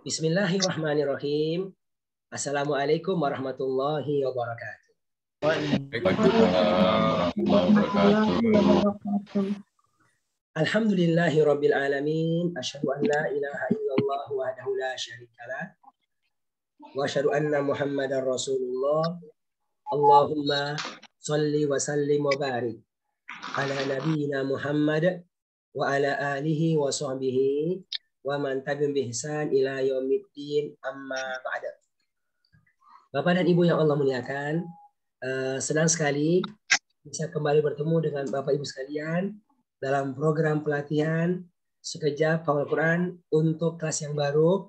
Bismillahirrahmanirrahim. Assalamualaikum warahmatullahi wabarakatuh. Waalaikumsalam warahmatullahi wabarakatuh. Alhamdulillahi rabbil alamin. Asyhadu an la ilaha illallah wahdahu la syarikalah. Wa asyhadu anna Muhammadar Rasulullah. Allahumma shalli wa sallim wa barik ala nabiyyina Muhammad wa ala alihi wa sahbihi wa man tabi'ahum bi ihsan ila yaumiddin, amma ba'da. Bapak dan Ibu yang Allah muliakan, senang sekali bisa kembali bertemu dengan Bapak Ibu sekalian dalam program pelatihan sekejap hafal Quran untuk kelas yang baru,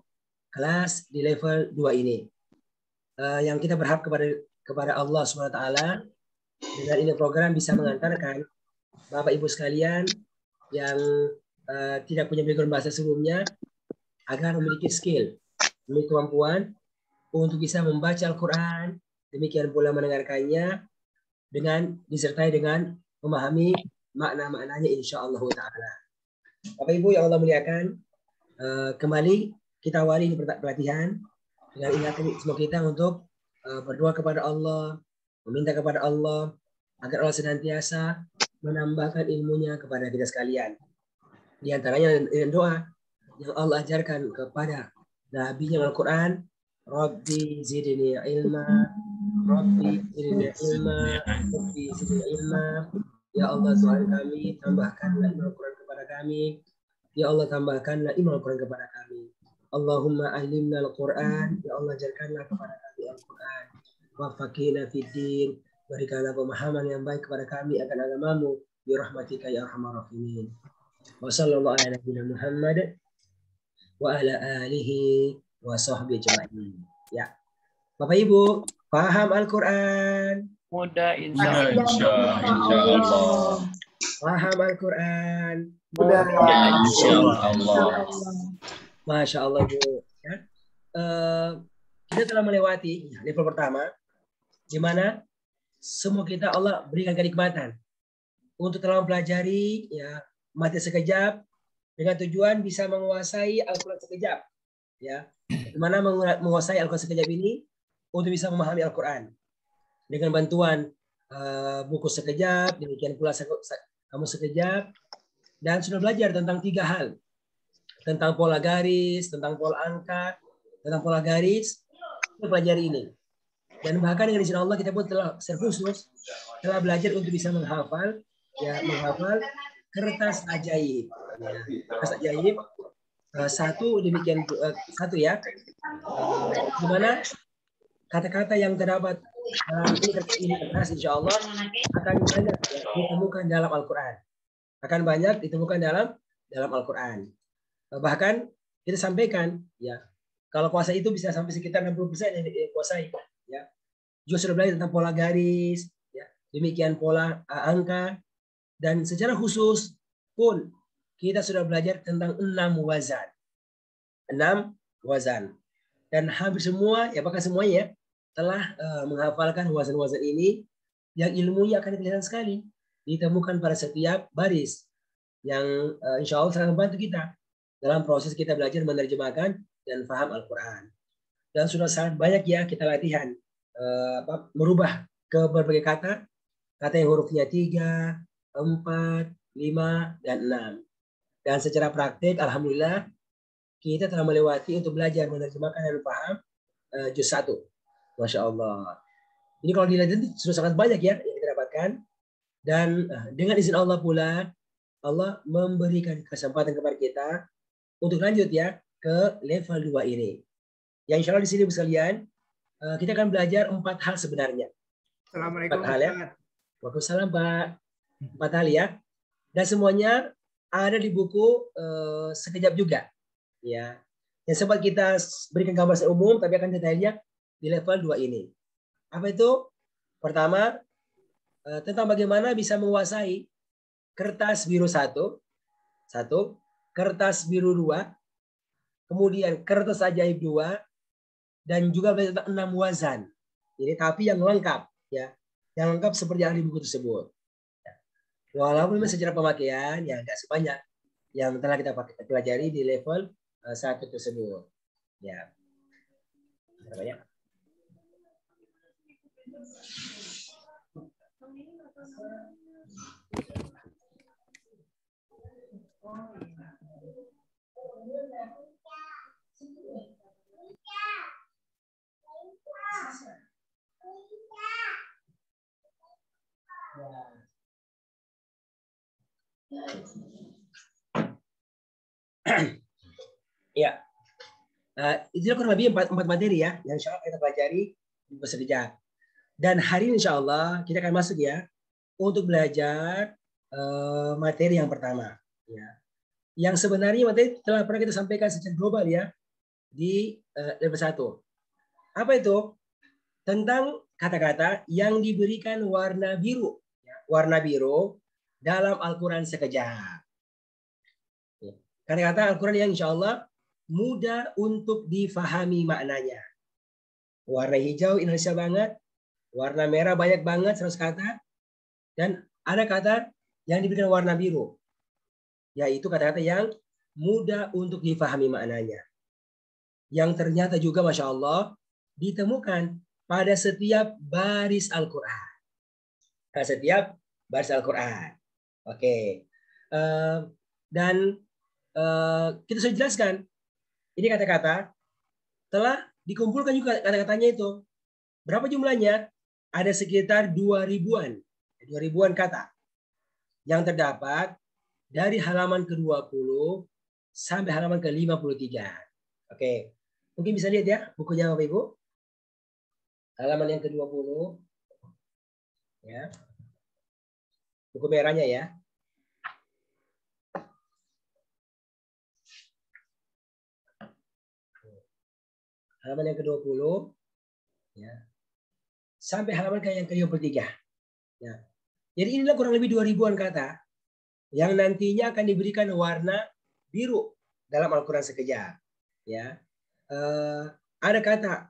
kelas di level 2 ini. Yang kita berharap kepada Allah SWT dengan ini program bisa mengantarkan Bapak Ibu sekalian yang tidak punya background bahasa sebelumnya agar memiliki skill, memiliki kemampuan untuk bisa membaca Al-Quran, demikian pula mendengarkannya disertai dengan memahami makna-maknanya insya Allah ta'ala. Bapak Ibu yang Allah muliakan, kembali kita awali ini pelatihan dengan ingatan semua kita untuk berdoa kepada Allah, meminta kepada Allah agar Allah senantiasa menambahkan ilmunya kepada kita sekalian. Di antaranya dengan doa yang Allah ajarkan kepada Nabi-Nya Al-Quran, Rabbi zidni ilma, Rabbi zidni ilma, Rabbi zidni ilma. Ya Allah Tuhan kami, tambahkanlah ilmu Al-Quran kepada kami. Ya Allah tambahkanlah ilmu Al-Quran kepada kami. Allahumma alimna Al-Quran. Ya Allah ajarkanlah kepada kami Al-Quran. Wafaqina fiddin. Berikanlah pemahaman yang baik kepada kami akan agamamu. Bi rahmatika ya arhamar rahimin. Wa sallallahu ala nabiyina Muhammad wa ala alihi wa sahbihi ajma'in. Ya. Bapak Ibu, paham Al-Quran? Mudah insyaallah. Paham Al-Quran? Mudah insyaallah. Masya Allah Bu. Ya. Kita telah melewati level pertama, di mana semua kita Allah berikan kenikmatan untuk telah mempelajari ya mati sekejap dengan tujuan bisa menguasai Al-Quran sekejap. Ya, bagaimana menguasai Al-Quran sekejap ini untuk bisa memahami Al-Quran dengan bantuan buku sekejap, demikian pula kamu sekejap, dan sudah belajar tentang 3 hal, tentang pola garis, tentang pola angka, tentang pola garis, kita pelajari ini. Dan bahkan dengan izin Allah kita pun telah khusus telah belajar untuk bisa menghafal kertas ajaib. Ya, kertas ajaib satu ya, di mana kata-kata yang terdapat dalam ini kertas insya Allah akan banyak ditemukan dalam Al-Quran. Akan banyak ditemukan dalam Al-Quran. Bahkan kita sampaikan ya, kalau puasa itu bisa sampai sekitar 60% yang dikuasai. Ya, juga sudah belajar tentang pola garis, ya, demikian pola angka, dan secara khusus pun kita sudah belajar tentang 6 wazan. 6 wazan. Dan hampir semua, ya bahkan semuanya ya, telah menghafalkan wazan-wazan ini yang ilmunya akan kelihatan sekali. Ditemukan pada setiap baris. Yang insya Allah sangat membantu kita dalam proses kita belajar menerjemahkan dan paham Al-Quran. Dan sudah sangat banyak ya kita latihan merubah ke berbagai kata yang hurufnya 3, 4, 5, dan 6. Dan secara praktik, alhamdulillah, kita telah melewati untuk belajar menerjemahkan dan paham juz 1. Masya Allah. Ini kalau dilihat sudah sangat banyak ya yang kita dapatkan. Dan dengan izin Allah pula, Allah memberikan kesempatan kepada kita untuk lanjut ya ke level 2 ini. Yang insya Allah di sini sekalian, kita akan belajar 4 hal sebenarnya. Assalamualaikum. 4 hal ya. Waalaikumsalam Pak. 4 hal ya. Dan semuanya ada di buku sekejap juga. Ya. Yang sempat kita berikan gambaran umum, tapi akan detailnya di level 2 ini. Apa itu? Pertama, tentang bagaimana bisa menguasai kertas biru 1, kertas biru 2, kemudian kertas ajaib 2, dan juga tentang 6 wazan. Ini tapi yang lengkap ya. Yang lengkap seperti yang di buku tersebut. Walaupun memang secara pemakaian ya enggak sebanyak yang telah kita pelajari di level 1 tersebut. Ya. Banyak. Ya, itu kurang lebih 4 materi ya yang insya Allah kita pelajari di sekejap. Dan hari ini insya Allah kita akan masuk ya untuk belajar materi yang pertama. Ya. Yang sebenarnya materi telah pernah kita sampaikan secara global ya di level 1. Apa itu? Tentang kata-kata yang diberikan warna biru. Ya, warna biru dalam Al-Quran sekejap. Kata-kata Al-Quran yang insya Allah mudah untuk difahami maknanya. Warna hijau Indonesia banget, warna merah banyak banget 100 kata, dan ada kata yang diberikan warna biru, yaitu kata-kata yang mudah untuk difahami maknanya. Yang ternyata juga Masya Allah ditemukan pada setiap baris Al-Quran. Pada setiap baris Al-Quran. Oke. Dan kita sudah jelaskan, ini kata-kata telah dikumpulkan juga kata-katanya itu. Berapa jumlahnya? Ada sekitar 2.000-an. 2.000-an kata yang terdapat dari halaman ke-20 sampai halaman ke-53. Oke. Mungkin bisa lihat ya bukunya Bapak Ibu. Halaman yang ke-20. Ya. Buku merahnya ya. Halaman yang ke-20 ya. Sampai halaman yang ke-53. Ya. Jadi inilah kurang lebih 2.000-an kata yang nantinya akan diberikan warna biru dalam Al-Quran sekejap. Ya. Ada kata.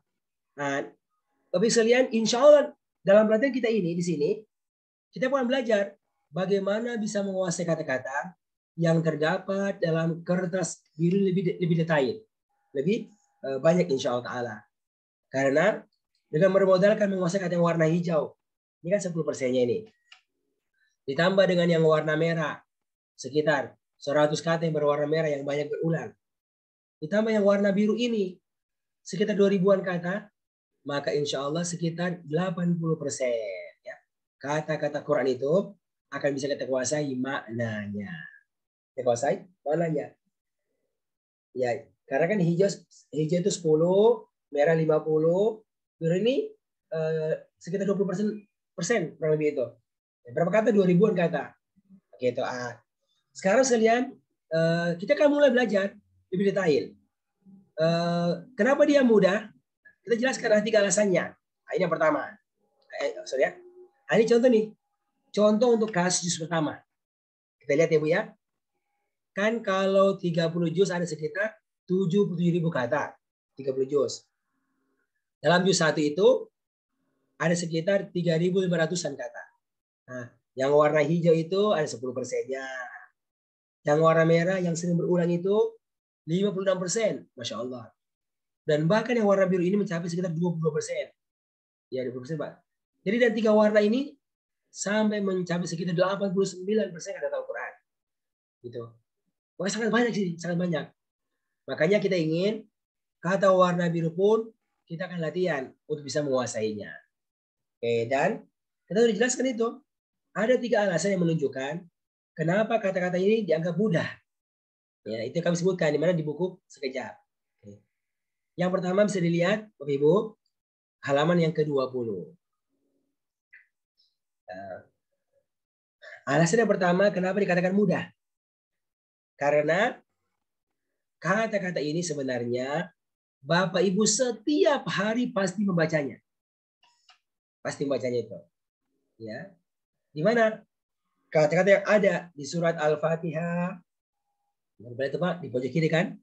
Bapak sekalian, insya Allah dalam pelatihan kita ini di sini kita akan belajar bagaimana bisa menguasai kata-kata yang terdapat dalam kertas biru lebih detail, lebih banyak insya Allah Taala. Karena dengan bermodalkan menguasai kata yang warna hijau, ini kan 10%-nya ini. Ditambah dengan yang warna merah, sekitar 100 kata yang berwarna merah yang banyak berulang. Ditambah yang warna biru ini, sekitar 2.000-an kata, maka insya Allah sekitar 80%. Ya. Kata-kata Quran itu akan bisa kita kuasai maknanya. Kita kuasai maknanya. Ya, karena kan hijau itu 10, merah 50, biru ini sekitar 20% kurang lebih itu. Berapa kata? 2.000-an kata. Oke, itu sekarang sekalian kita akan mulai belajar lebih detail. Kenapa dia mudah? Kita jelaskan 3 alasannya. Ini yang pertama. Sorry ya. Ini contoh nih. Contoh untuk kasus juz pertama. Kita lihat ya Bu ya. Kan kalau 30 juz ada sekitar 77.000 kata. 30 juz. Dalam juz 1 itu ada sekitar 3.500-an kata. Nah, yang warna hijau itu ada 10%-nya. Yang warna merah yang sering berulang itu 56%. Masya Allah. Dan bahkan yang warna biru ini mencapai sekitar 22%. Ya, 20%, Pak. Jadi dari 3 warna ini sampai mencapai sekitar 89% kata Al-Quran. Gitu. Wah, sangat banyak sih, sangat banyak. Makanya kita ingin kata warna biru pun kita akan latihan untuk bisa menguasainya. Oke, dan kita sudah jelaskan itu. Ada 3 alasan yang menunjukkan kenapa kata-kata ini dianggap mudah. Ya, itu yang kami sebutkan di mana di buku sekejap. Oke. Yang pertama bisa dilihat, Bapak Ibu, halaman yang ke-20. Alasan yang pertama kenapa dikatakan mudah? Karena kata-kata ini sebenarnya Bapak Ibu setiap hari pasti membacanya. Pasti membacanya itu. Ya. Di mana? Kata-kata yang ada di surat Al-Fatihah. Itu Pak, di pojok kiri kan?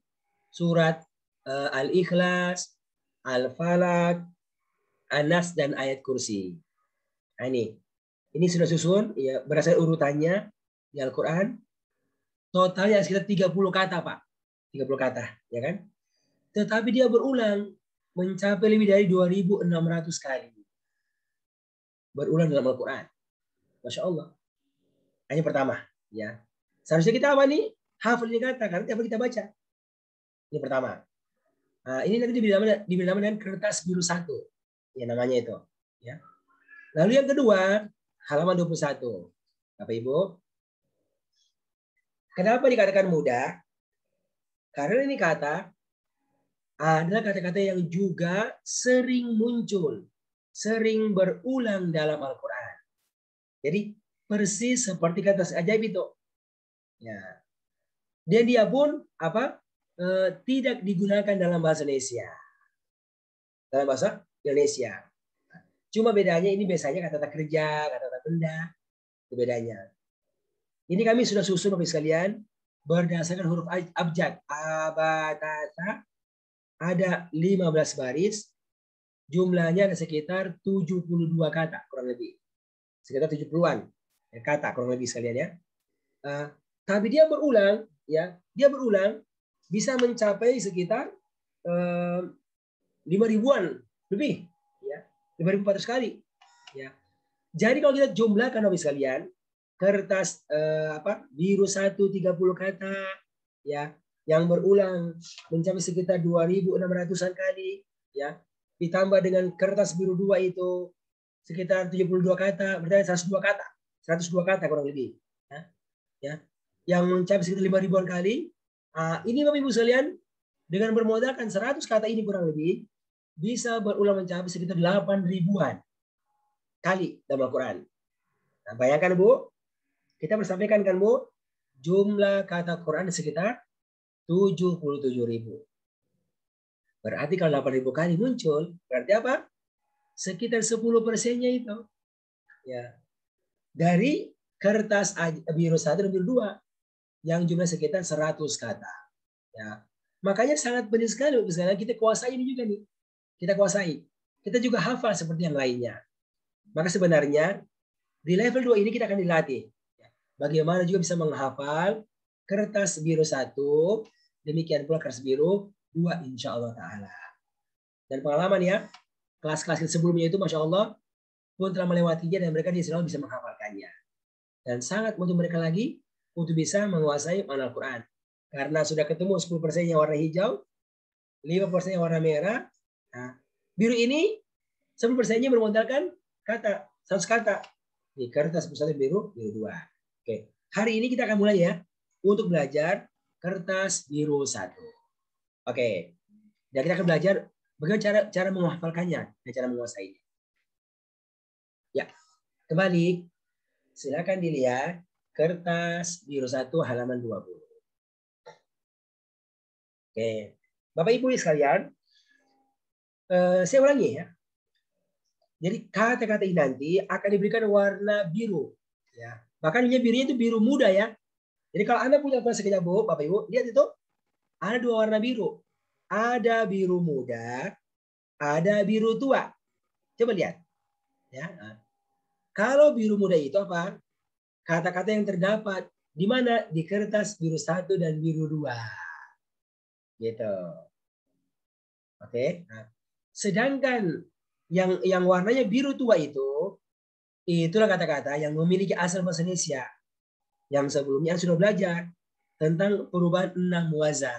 Surat Al-Ikhlas, Al-Falaq, An-Nas, dan ayat kursi. Nah, ini sudah susun ya berdasarkan urutannya di Al-Quran. Totalnya sekitar 30 kata, Pak. 30 kata, ya kan? Tetapi dia berulang mencapai lebih dari 2.600 kali. Berulang dalam Al-Quran. Masya Allah. Hanya pertama, ya. Seharusnya kita apa nih? Hafal ini kata, karena tiap kita baca. Ini pertama. Nah, ini nanti diberi nama dengan kertas biru 1. Ya, namanya itu. Ya. Lalu yang kedua, halaman 21. Bapak Ibu. Kenapa dikatakan mudah? Karena ini kata adalah kata-kata yang juga sering muncul, sering berulang dalam Al-Quran. Jadi persis seperti kata ajaib itu. Ya. Dan dia pun tidak digunakan dalam bahasa Indonesia. Dalam bahasa Indonesia. Cuma bedanya ini biasanya kata-kata kerja, kata-kata benda. Itu bedanya. Ini kami sudah susun Bapak sekalian berdasarkan huruf abjad. Abatata ada 15 baris. Jumlahnya ada sekitar 72 kata kurang lebih. Sekitar 70-an kata kurang lebih sekalian ya. Tapi dia berulang ya. Dia berulang bisa mencapai sekitar 5.000-an lebih ya. 5.400 kali ya. Jadi kalau kita jumlahkan Bapak sekalian, kertas biru 1 30 kata ya, yang berulang mencapai sekitar 2.600-an kali ya, ditambah dengan kertas biru 2 itu sekitar 72 kata, berarti 102 kata. 102 kata kurang lebih ya. Ya. Yang mencapai sekitar 5.000-an kali. Ini Bapak Ibu sekalian dengan bermodalkan 100 kata ini kurang lebih bisa berulang mencapai sekitar 8.000-an kali dalam Al-Quran. Nah, bayangkan Bu, kita bersampaikan kan Bu, jumlah kata Quran sekitar 77.000. Berarti kalau 8.000 kali muncul, berarti apa? Sekitar 10%-nya itu. Ya. Dari kertas biru 1 dan biru 2 yang jumlah sekitar 100 kata. Ya. Makanya sangat penting sekali misalnya kita kuasai ini juga nih. Kita kuasai. Kita juga hafal seperti yang lainnya. Maka sebenarnya di level 2 ini kita akan dilatih. Bagaimana juga bisa menghafal kertas biru 1, demikian pula kertas biru 2 insya Allah Ta'ala. Dan pengalaman ya, kelas-kelas sebelumnya itu Masya Allah pun telah melewatinya dan mereka insya Allah bisa menghafalkannya. Dan sangat untuk mereka lagi untuk bisa menguasai makna Al-Quran. Karena sudah ketemu 10% yang warna hijau, 5% yang warna merah. Nah, biru ini 10%-nya bermodalkan kata, 100 kata. Di kertas biru 2. Oke, hari ini kita akan mulai ya untuk belajar kertas biru 1. Oke, dan kita akan belajar bagaimana cara menghafalkannya dan cara menguasainya. Ya, kembali silakan dilihat kertas biru 1 halaman 20. Oke, Bapak Ibu sekalian, saya ulangi ya. Jadi kata-kata ini nanti akan diberikan warna biru. Ya. Bahkan birunya itu biru muda ya. Jadi kalau Anda punya kelas sekejap Bu, Bapak Ibu, lihat itu ada 2 warna biru. Ada biru muda, ada biru tua. Coba lihat. Ya. Kalau biru muda itu apa? Kata-kata yang terdapat di mana? Di kertas biru 1 dan biru 2. Gitu. Oke. Nah, sedangkan yang warnanya biru tua itulah kata-kata yang memiliki asal bahasa Indonesia. Yang sebelumnya sudah belajar tentang perubahan 6 wazan.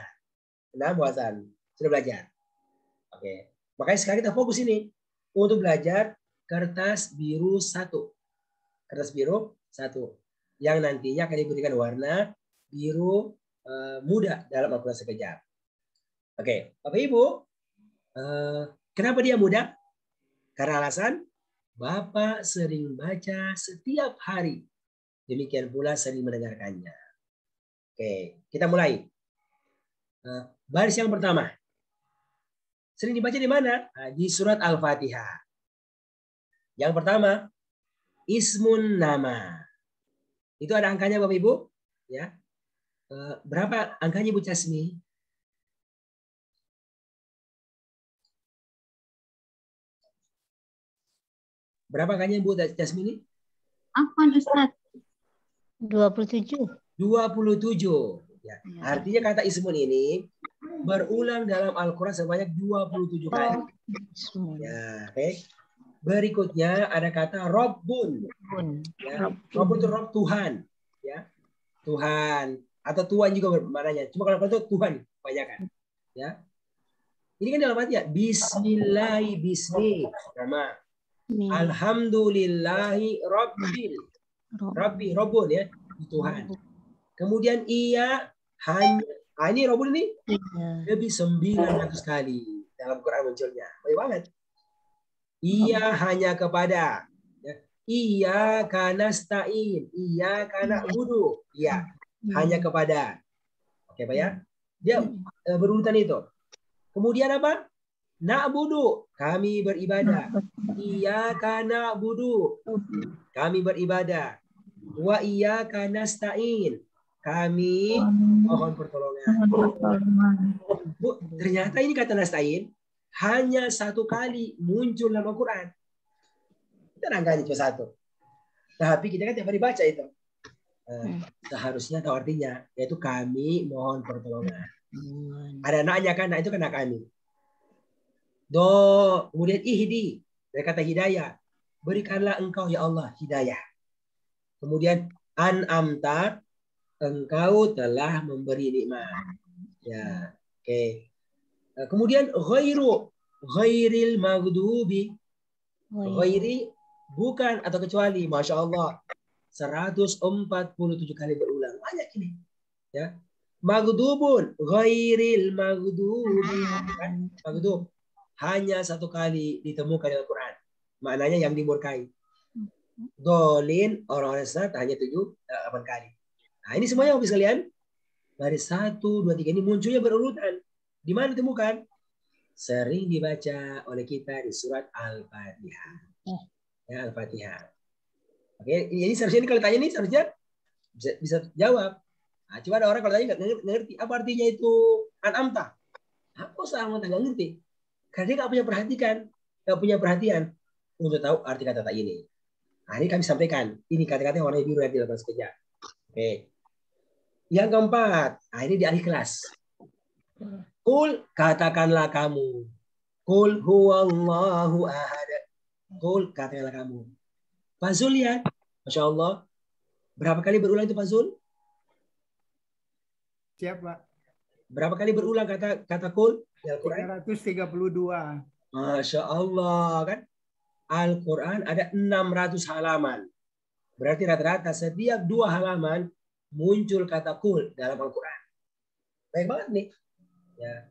6 wazan. Sudah belajar. Oke. Makanya sekarang kita fokus ini untuk belajar kertas biru 1. Kertas biru 1. Yang nantinya akan diberikan warna biru muda dalam Al-Quran sekejap. Oke. Bapak Ibu, kenapa dia muda? Karena alasan Bapak sering baca setiap hari. Demikian pula sering mendengarkannya. Oke, kita mulai. Baris yang pertama. Sering dibaca di mana? Di surat Al-Fatihah. Yang pertama, ismun nama. Itu ada angkanya Bapak Ibu? Ya. Berapa angkanya Bu Casmi? Berapa angkanya Bu Casmi ini? Apa Ustaz? 27. 27. Ya. Artinya kata ismun ini berulang dalam Al-Quran sebanyak 27 kali. Ya, oke. Berikutnya ada kata Rabbun. Ya. Rabbun itu Rabb Tuhan. Ya. Tuhan. Atau Tuhan juga maknanya. Cuma kalau itu Tuhan kebanyakan. Ya. Ini kan dalam artinya Bismillahi bismi. Nama. Alhamdulillahi Rabbil. Rabbi, Rabbun ya. Tuhan. Kemudian ia hanya, ini Rabbun ini lebih 900 kali dalam Quran munculnya. Banyak banget. Ia hanya kepada. Ya. Ia kana stain. Ia kana budu. Iya. Hanya kepada. Oke Pak ya. Dia berurutan itu. Kemudian apa? Na'budu. Kami beribadah. Ia kana budu. Kami beribadah. Wa iya kana stain. Kami mohon pertolongan. Bu, ternyata ini kata nasta'in hanya satu kali muncul dalam Al-Quran. Kita nangkanya cuma satu. Tapi kita kan tiap hari baca itu. Seharusnya tahu artinya, yaitu kami mohon pertolongan. Ada naknya kan, nah itu kan nak kami. Kemudian ihdi, dari kata hidayah. Berikanlah engkau ya Allah hidayah. Kemudian an'amta, engkau telah memberi nikmat. Ya, oke. Kemudian ghairil maghdubi. Ghairi bukan atau kecuali, masya Allah, 147 kali berulang. Banyak ini. Ya, maghdubun, ghairil maghdubi. Kan? Maghdub hanya satu kali ditemukan dalam Al-Quran. Maknanya yang dimurkai. Dolin orang-orang sesat hanya 8 kali. Nah ini semuanya habis kalian. Baris 1, 2, 3 ini munculnya berurutan. Di mana ditemukan? Sering dibaca oleh kita di surat Al-Fatihah. Ya, Al-Fatihah. Oke, ini seharusnya kalau tanya ini seharusnya bisa jawab. Nah, cuma ada orang kalau tanya nggak ngerti apa artinya itu an'amta. Apa usah an'amta nggak ngerti? Karena dia nggak punya perhatian untuk tahu arti kata-kata ini. Nah, ini kami sampaikan. Ini kata-kata yang warna biru yang dilakukan sekejap. Oke. Yang keempat, nah ini di akhir kelas. Kul, katakanlah kamu. Kul huwallahu ahad. Kul, katakanlah kamu. Pak Zul ya, Masya Allah. Berapa kali berulang itu Pak Zul? Siap Pak. Berapa kali berulang kata kul di Al-Quran? 332. Masya Allah kan. Al-Quran ada 600 halaman. Berarti rata-rata setiap 2 halaman muncul kata kul dalam Al-Quran. Baik banget nih. Ya.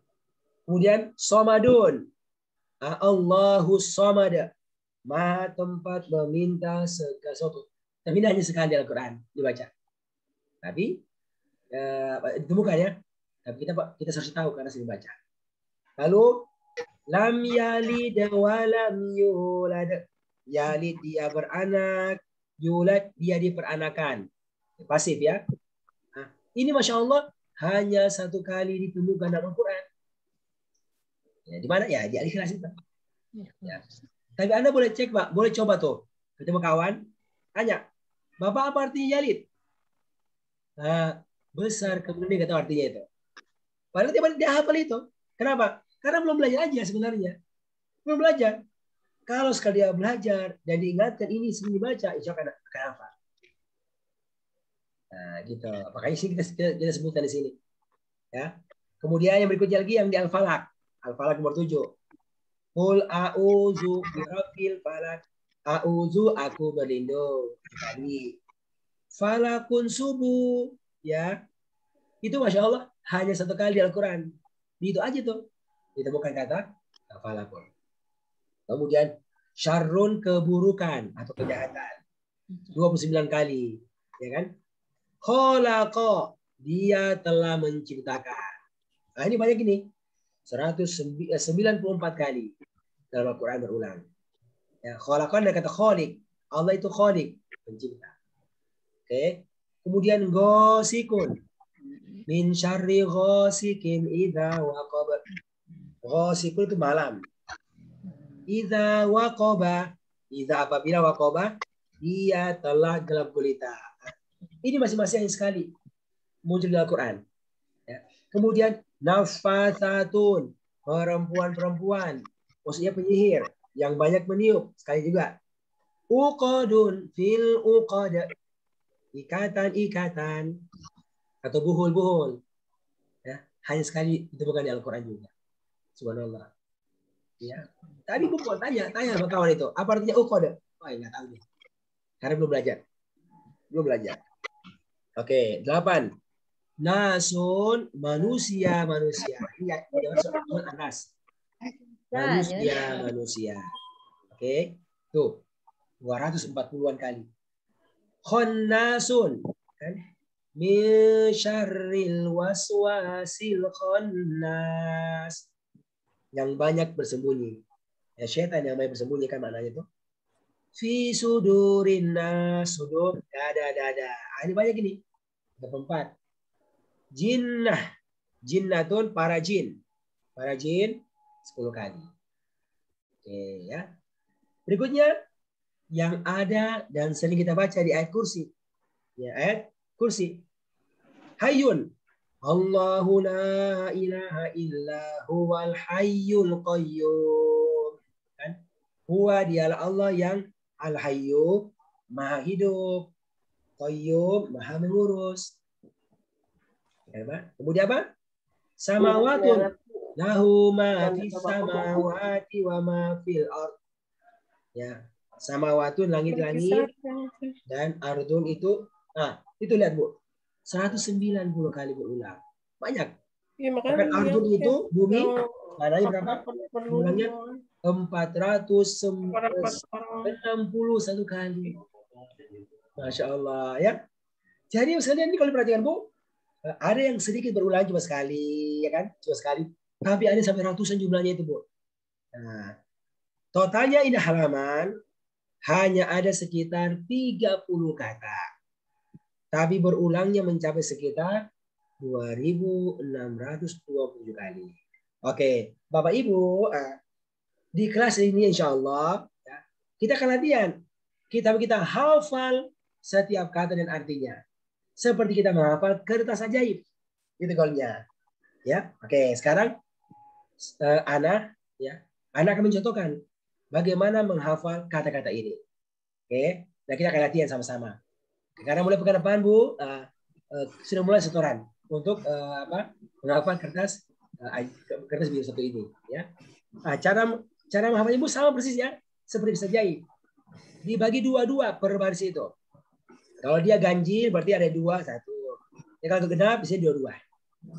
Kemudian somadun. Allahu somada. Maha tempat meminta segala sesuatu. Tapi ini hanya sekali Al-Quran dibaca. Tapi ditemukan ya. Tapi kita harus tahu karena sering baca. Lalu lam yalid wa lam yulad. Yalid dia beranak, yulad dia diperanakan. Pasif ya. Nah, ini Masya Allah hanya satu kali ditemukan dalam Al-Quran. Ya, di mana ya? Di Al-Ikhlas itu. Ya. Tapi Anda boleh cek Pak, boleh coba tuh. Ketemu kawan, tanya, Bapak apa artinya yalid? Nah, besar kemudian dia nggak tahu artinya itu. Padahal dia hafal itu. Kenapa? Karena belum belajar aja sebenarnya. Belum belajar. Kalau sekali dia belajar dan diingatkan ini sering dibaca, insya Allah akan hafal. Nah, gitu. Makanya sih kita sebutkan di sini. Ya. Kemudian yang berikutnya lagi yang di Al-Falaq. Al-Falaq nomor 7. Qul a'udzu birabbil falaq. A'udzu aku berlindung. Tadi. Falakun subuh. Ya. Itu Masya Allah hanya satu kali di Al-Quran. Itu aja tuh. Ditemukan kata falakun. Kemudian syarrun keburukan atau kejahatan. 29 kali. Ya kan? Khalaqa dia telah menciptakan. Nah ini banyak ini. 194 kali dalam Al-Quran berulang. Ya, khalaqa ada kata khaliq. Allah itu khaliq, pencipta. Oke. Kemudian ghasikun. Min syarri ghasikin idza waqaba. Ghasikun itu malam. Idza waqaba. Idza apabila waqaba dia telah gelap gulita. Ini masing-masing sekali. muncul di Al-Quran. Ya. Kemudian nafatsatun, perempuan-perempuan, maksudnya penyihir yang banyak meniup. Sekali juga. Uqadun fil uqad, ikatan-ikatan atau buhul-buhul. Ya, hanya sekali ditemukan di Al-Quran juga. Subhanallah. Ya. Tadi buku tanya sama kawan itu, apa artinya uqad? Oh, nggak tahu nih. Karena belum belajar. Oke, 8. Nasun, manusia. Iya, dia masuk anas. Manusia. Oke, tuh 240-an kali. Khannasun, kan? Min syarril waswasil khannas. Yang banyak bersembunyi. Ya, syaitan yang banyak bersembunyi kan maknanya itu. Fi sudurin nas, sudur, dada. Ini banyak ini. 4. Jinnatun, para jin 10 kali. Oke ya. Berikutnya yang ada dan sering kita baca di ayat kursi. Ya, ayat kursi. Hayyun. Allahu la ilaha illa huwal hayyul qayyum. Kan? Huwa, dialah Allah yang al-hayyu, maha hidup. Qayyum, maha mengurus. Kemudian apa? Samawatun lahu ma fis samawati wa ma fil ard. Ya, samawatun langit-langit dan ardun itu itu lihat Bu. 190 kali berulang. Banyak. Ya, Bahkan ardun itu bumi, maknanya berapa? Ulangnya 461 kali. Masya Allah ya. Jadi sekalian ini kalau perhatikan Bu, ada yang sedikit berulang cuma sekali, ya kan? Cuma sekali. Tapi ada sampai ratusan jumlahnya itu, Bu. Nah, totalnya ini halaman hanya ada sekitar 30 kata. Tapi berulangnya mencapai sekitar 2.627 kali. Oke, Bapak Ibu, di kelas ini insya Allah kita akan latihan. Kita hafal setiap kata dan artinya. Seperti kita menghafal kertas ajaib. Itu golnya. Ya, oke. Sekarang Ana akan mencontohkan bagaimana menghafal kata-kata ini. Oke, nah kita akan latihan sama-sama. Karena mulai pekan depan Bu, sudah mulai setoran untuk menghafal kertas biru satu ini. Ya, cara menghafal Ibu sama persis ya, seperti bisa jahit. Dibagi 2 per baris itu. Kalau dia ganjil berarti ada 2, 1. Ya, kalau genap bisa 2.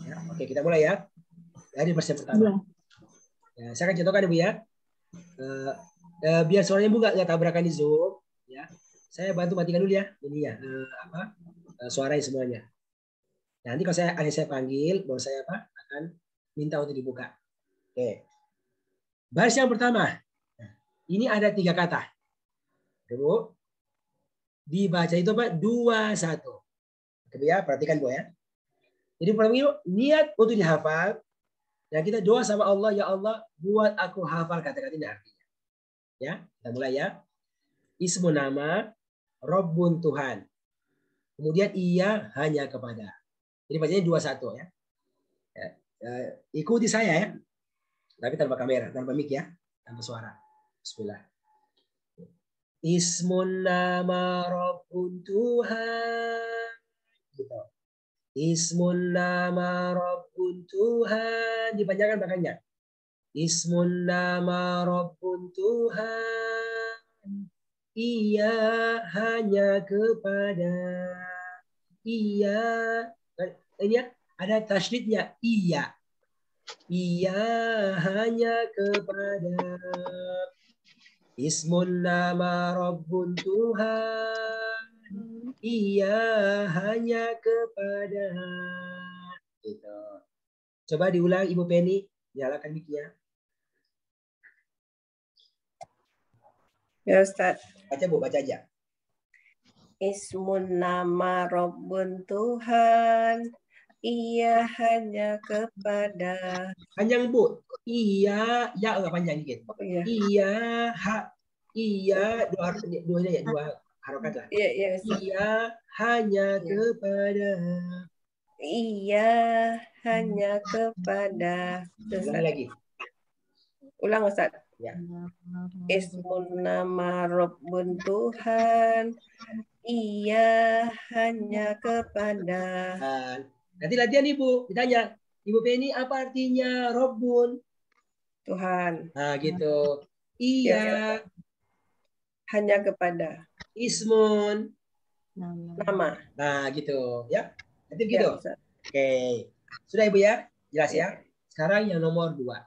Ya, oke, kita mulai ya. Dari baris yang pertama. Ya, saya akan contohkan Ibu ya. Biar suaranya Bu nggak tabrakan di Zoom. Ya, saya bantu matikan dulu ya. Ini ya suaranya semuanya. Nanti kalau saya panggil, baru saya akan minta untuk dibuka. Oke. Baris yang pertama. Ini ada 3 kata. Bu. Dibaca itu 2-1. Oke ya, perhatikan Bu ya. Jadi pertama niat untuk dihafal. Dan kita doa sama Allah, ya Allah, buat aku hafal kata-kata ini artinya. Ya, kita mulai ya. Ismu nama, Rabbun Tuhan. Kemudian ia hanya kepada. Jadi bacanya 2-1 ya. Ikuti saya ya. Tapi tanpa kamera, tanpa mic ya. Tanpa suara. Bismillah. Ismun nama Rabbun Tuhan. Gitu. Ismun nama Rabbun Tuhan. Dipanjangkan belakangnya. Ismun nama Rabbun Tuhan. Ia hanya kepada. Ia. Ini ya, ada tasydidnya. Ia. Ia hanya kepada. Ismun nama Rabbun Tuhan. Ia hanya kepada. Gitu. Coba diulang Ibu Penny. Nyalakan mic-nya. Ya Ustaz. Baca Bu, baca aja. Ismun nama Rabbun Tuhan. Ia hanya kepada. Panjang Bu. Iya, ya enggak panjang dikit. Oh, iya. Iya, iya, dua harokat lah. Iya, Ustaz. Ia hanya kepada. Iya hanya kepada. Ulangi lagi. Ulang Ustaz. Ya. Ismun nama Rabbun Tuhan. Iya hanya kepada. Nanti latihan Ibu, ditanya. Ibu Penny apa artinya Rabbun? Tuhan. Nah gitu. Iya. Hanya kepada. Ismun. Nama. Nah gitu ya. Nanti Ya, gitu. Ustaz. Oke. Sudah Ibu ya? Jelas Ya. ya? Sekarang yang nomor 2.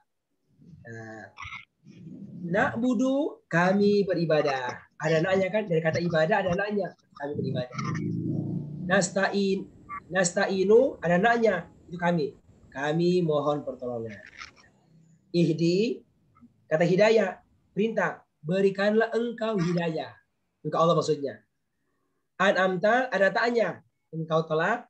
Na'budu, kami beribadah. Ada naknya kan? Dari kata ibadah ada naknya. Kami beribadah. Nasta'inu, ada naknya. Itu kami. Kami mohon pertolongan. Ihdi, kata hidayah. Perintah. Berikanlah engkau hidayah. Engkau Allah maksudnya. An'amta, ada taknya. Engkau telah.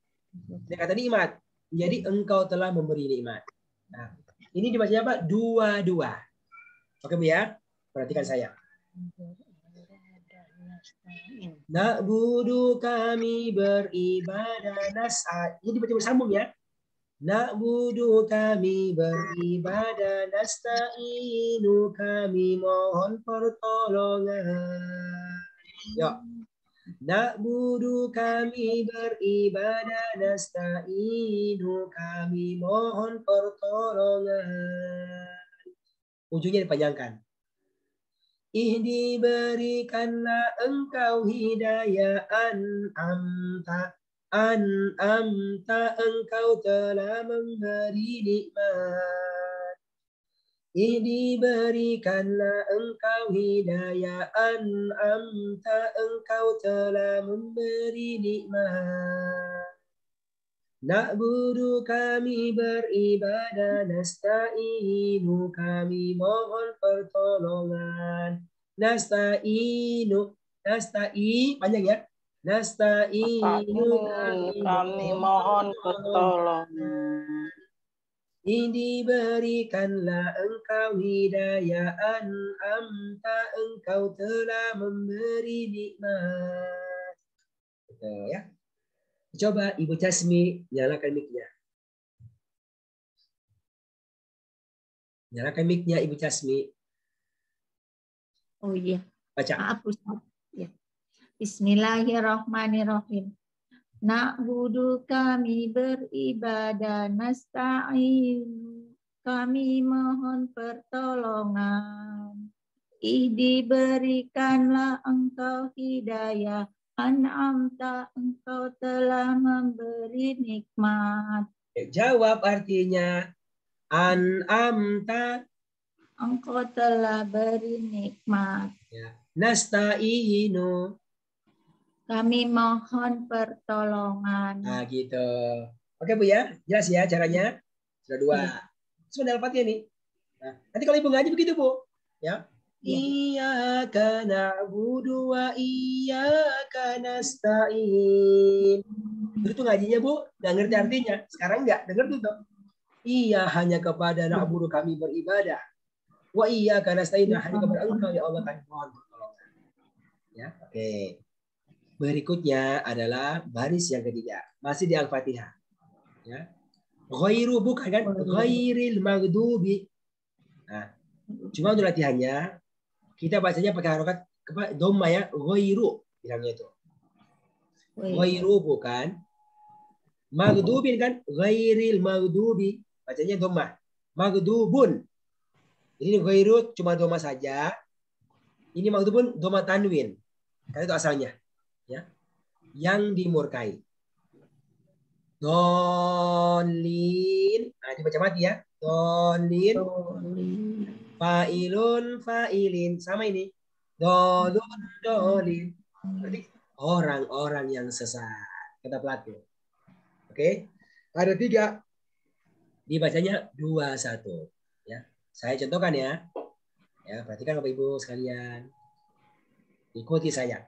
Dia kata nikmat. Jadi engkau telah memberi nikmat. Nah, ini dibacanya apa? Dua-dua. Oke Bu ya? Perhatikan saya. Na'budu, kami beribadah. Nas'a. Ini dibaca bersambung ya. Na'budu, kami beribadah. Nasta'inu, kami mohon pertolongan. Yuk. Na'budu, kami beribadah. Nasta'inu, kami mohon pertolongan. Ujungnya dipanjangkan. Ihdi, berikanlah engkau hidayah. An'amta, engkau telah memberi nikmat. Ihdi, berikanlah engkau hidayah. An'amta, engkau telah memberi nikmat. Na'budu, kami beribadah. Nasta'inu, kami mohon pertolongan. Nasta'inu, panjang ya. Nasta'inu, kami mohon pertolongan. Ini berikanlah engkau hidayah. An'amta, engkau telah memberi nikmat. Gitu ya. Coba Ibu Jasmi nyalakan mic-nya. Nyalakan mic-nya Ibu Jasmi. Oh iya. Baca. Maaf Ustaz. Ya. Bismillahirrahmanirrahim. Na'budu, kami beribadah. Nasta'inu, kami mohon pertolongan. Ihdi, berikanlah engkau hidayah. An'amta, engkau telah memberi nikmat. Jawab artinya. An'amta, engkau telah beri nikmat. ya. Nasta'inu, kami mohon pertolongan. nah gitu. Oke Bu ya, jelas ya caranya. Sudah 2. Sudah Al-Fatihah nih. Nah, nanti kalau Ibu ngaji begitu Bu, ya. Iyyaka na'budu wa iyyaka nasta'in. Itu ngajinya Bu, nggak ngerti artinya. Sekarang nggak, denger tuh. Iya, hanya kepada na'budu kami beribadah. Wa iyyaka nasta'in, hanya kepada Engkau ya Allah kami mohon pertolongan. Ya, oke. Berikutnya adalah baris yang ketiga, masih di Al-Fatihah. Ya. Ghairu, bukan kan? Ghairil maghdubi. Nah, cuma untuk latihannya kita bacanya pakai harokat dhamma ya, ghairu bilangnya itu. Ghairu bukan. Maghdubin kan? Ghairil maghdubi. Bacanya dhamma. Maghdubun. Ini ghairu cuma dhamma saja. Ini maghdubun dhamma tanwin. Karena itu asalnya. Ya. Yang dimurkai. Dolin. Nah, dibaca mati ya. Dolin. Fa'ilun, fa'ilin. Sama ini. Dolun, dolin. Berarti orang-orang yang sesat. Kata pelatih. Oke. Ada 3. Dibacanya 2-1. Ya. Saya contohkan ya. Ya, perhatikan Bapak Ibu sekalian. Ikuti saya.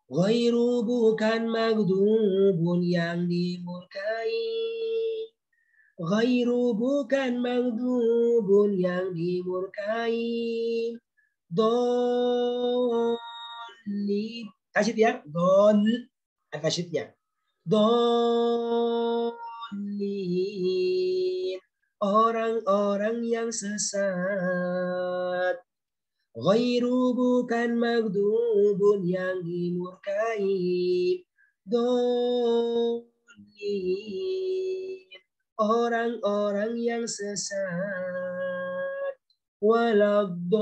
Ghairu, bukan maghdubun yang dimurkai. Ghairu, bukan maghdubun yang dimurkai. Dolin. Tasyid ya. Dol. Tasyidnya. Dhalin, orang-orang yang sesat. Ghairu, bukan maghdubun, yang dimurkai. Dhalin, orang-orang yang sesat. Waladhdallin,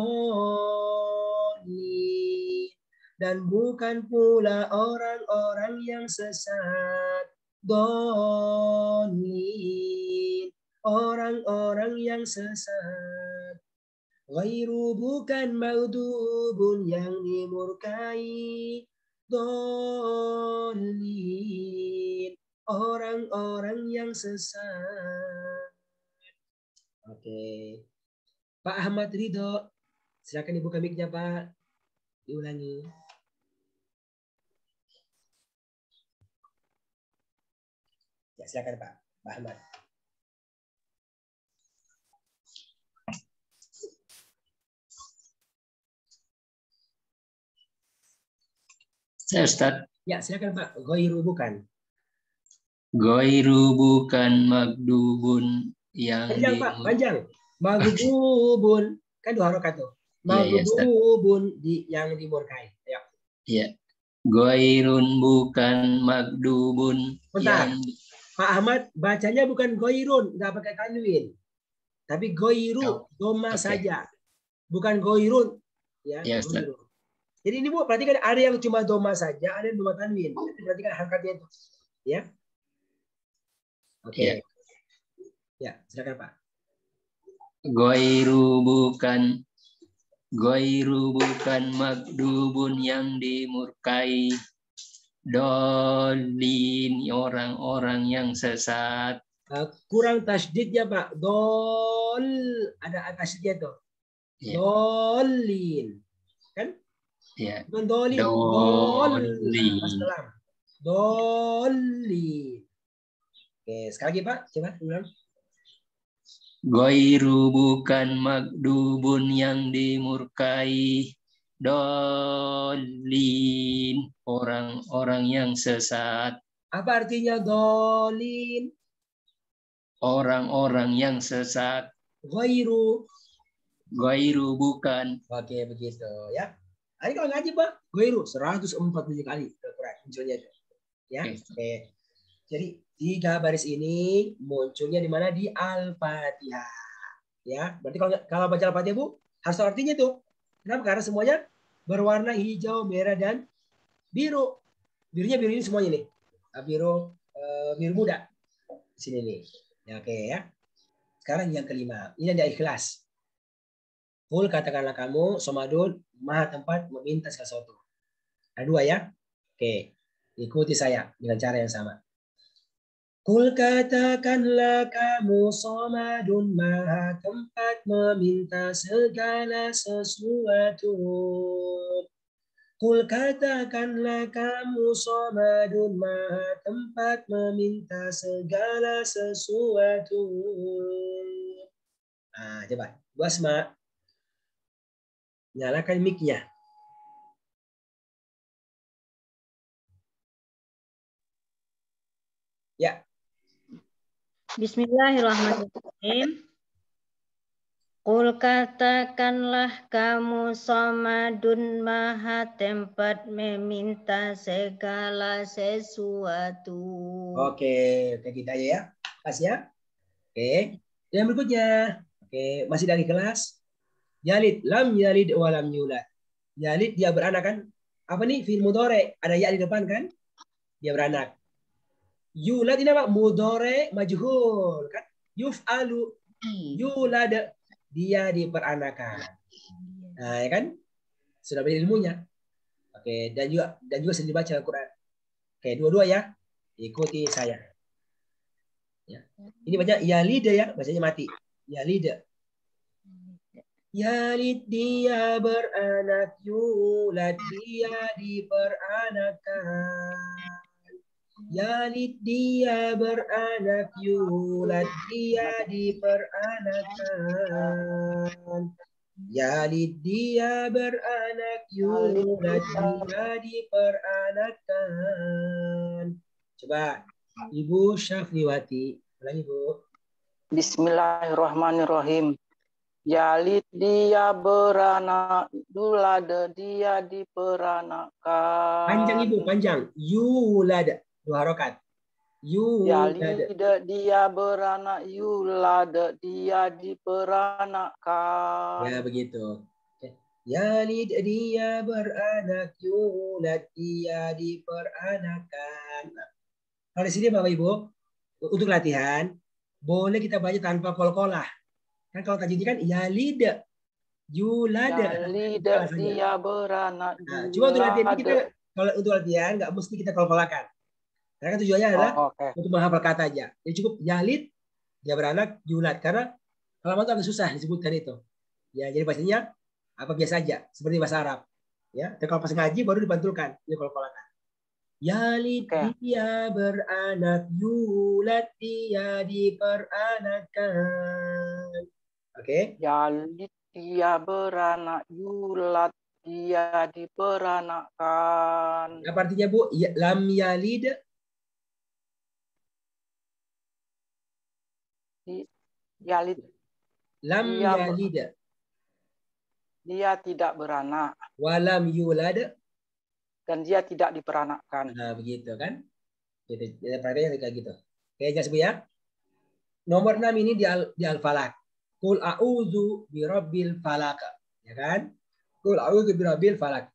dan bukan pula orang-orang yang sesat. Dhalin, orang-orang yang sesat. Ghairu, bukan maghdubun, yang dimurkai. Dhalin, orang-orang yang sesat. Oke. Pak Ahmad Ridho, silakan dibuka mic-nya, Pak. Diulangi. Ya, silakan Pak Ahmad. Saya Ustaz. Ya, silakan Pak. Ghairu, bukan. Ghairu, bukan maghdubun, yang Panjang Pak, panjang. Maghdubun, kan dua harokat tuh. Maghdubun, yang dimurkai. Ya. Iya. Ghairun, bukan maghdubun. Bentar. Pak Ahmad bacanya bukan ghairun, nggak pakai tanwin. Tapi ghairu, doma saja. Bukan ghairun. Ya, ghairun. Jadi ini Bu, perhatikan ada yang cuma doma saja, ada yang doma tanwin. Perhatikan harokatnya itu. Ya. Oke. Ya, silakan Pak. Ghairu, bukan maghdubun, yang dimurkai. Dhalin, orang-orang yang sesat. Kurang tasydidnya Pak. Dol, ada tasydidnya tuh. Dolin. Kan? Ya. Bukan dolin. Dolin. Dolin. Oke, sekali lagi Pak. Coba ulang. Ghairu, bukan maghdubun, yang dimurkai. Dolin, orang-orang yang sesat. Apa artinya dolin? Orang-orang yang sesat. Ghairu, bukan. Oke, begitu ya. Ini kalau ngaji Pak, ghairu 147 kali munculnya itu. Ya. Oke. Jadi 3 baris ini munculnya di mana? Di Al-Fatihah. Ya, berarti kalau baca Al-Fatihah Bu, harus tahu artinya tuh. Kenapa? Karena semuanya berwarna hijau, merah, dan biru. Birunya biru ini semuanya nih. Biru muda. Di sini nih. Ya, oke ya. Sekarang yang kelima. Ini ada ikhlas. Qul, katakanlah kamu, somadun, maha tempat meminta sesuatu. Ada 2 ya. Oke. Ikuti saya dengan cara yang sama. Qul, katakanlah kamu, somadun, maha tempat meminta segala sesuatu. Qul, katakanlah kamu, somadun, maha tempat meminta segala sesuatu. Nah, coba. Bu Asma, nyalakan mic-nya. Ya. Bismillahirrahmanirrahim. Qul, katakanlah kamu, somadun, maha tempat meminta segala sesuatu. Oke, kita aja ya. Pas ya. Oke. Yang berikutnya. Oke, masih dari kelas. Yalid, lam yalid wa lam yulad. Yalid, dia beranak kan? Apa nih? Fi'il mudhari. Ada ya di depan kan? Dia beranak. Yulad ini apa? Mudhari majhul kan? Yuf'alu. Yulad, dia diperanakan. Nah, ya kan? Sudah berilmunya. Oke, dan juga sering dibaca Al-Qur'an. Oke, dua-dua ya. Ikuti saya. Ya. Ini baca yalid ya, bacanya mati. Yalid. Yalid, dia beranak. Yulad, dia diperanakan. Yalid, dia beranak. Yulad, dia diperanakan. Yalid, dia beranak. Yulad, dia diperanakan. Coba Ibu Syafriwati. Ulangi, Bu. Bismillahirrahmanirrahim. Yalid dia beranak, yulad dia diperanakan. Panjang Ibu, panjang. Yulad. 2 harokat. Yulad. Yalid dia beranak, yulad dia diperanakan. Ya, begitu. Yalid dia beranak, yulad dia diperanakan. Nah, kalau di sini Bapak Ibu, untuk latihan, boleh kita baca tanpa kol-kolah. Kan kalau tajwid kan yalid, yulad. Yalid dia beranak, Nah, cuma untuk latihan ini kita, kalau untuk latihan nggak mesti kita kol-kolakan. Karena kan tujuannya adalah untuk menghafal kata aja. Jadi cukup yalid, dia beranak, yulad. Karena kalau itu agak susah disebutkan itu. Ya, jadi pastinya apa biasa aja, seperti bahasa Arab. Ya, dan kalau pas ngaji baru dibantulkan, dia kol-kolakan. Yalid dia beranak, yulad dia diperanakan. Oke. Yalid dia beranak, yulad dia diperanakan. Apa artinya Bu? Lam yalid. Yalid. Lam yalid. Dia tidak beranak. Walam yulad. Dan dia tidak diperanakkan. Nah, begitu kan? Gitu. Prakteknya kayak gitu. Oke, jelas Bu ya. Nomor 6 ini di Al-Falaq. Qul a'udzu birabbil falaq. Ya kan? Qul a'udzu birabbil falaq.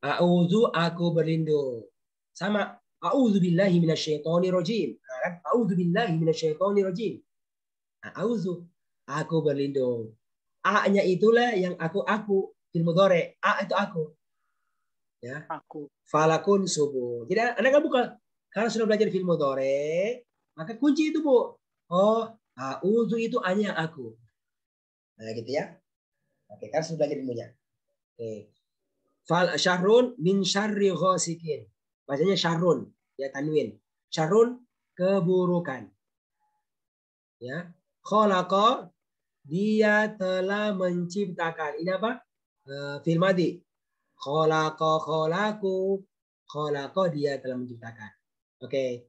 A'udzu aku berlindung. Sama a'udzu billahi minasyaitonir rajim. Nah, kan? A'udzu billahi minasyaitonir rajim. A'udzu aku berlindung. A-nya itulah yang aku fil mudhari. A itu aku. Ya. Aku. Falakun subuh. Jadi Anda kan bukan karena sudah belajar fil mudhari, maka kunci itu Bu. Oh, a'udzu itu A-nya aku. Nah, gitu ya. Oke, kan sudah belajar ilmunya. Oke. Fal syarrun min syarri ghasikin. Bacanya syarrun, ya tanwin. Syarrun keburukan. Ya. Khalaqa dia telah menciptakan. Ini apa? Fil madhi. Khalaqa dia telah menciptakan. Oke.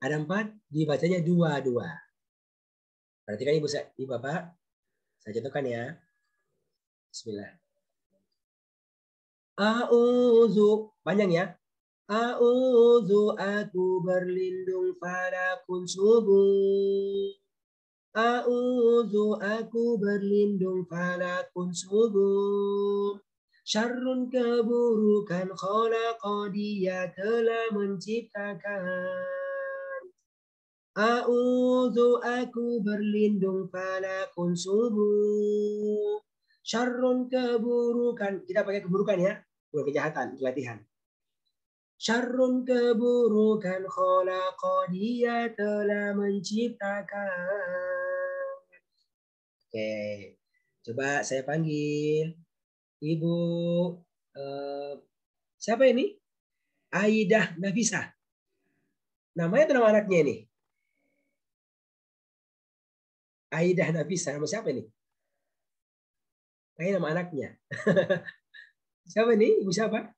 Ada 4, dibacanya 2-2. Perhatikan Ibu Bapak. Saya contohkan ya. Bismillah. A'udzu, panjang ya. A'udzu aku berlindung falakun subuh. A'udzu aku berlindung falakun subuh. Syarrun keburukan khalaqa dia telah menciptakan. A'udzu aku berlindung falakun subuh. Syarrun keburukan. Kita pakai keburukan ya. Bukan kejahatan, latihan. Syarrun keburukan khalaqa dia telah menciptakan. Oke. Coba saya panggil Ibu siapa ini? Aidah Nafisah. Namanya atau nama anaknya ini? Aidah Nafisah. Nama siapa ini? Kayak nama anaknya. Siapa ini? Ibu siapa?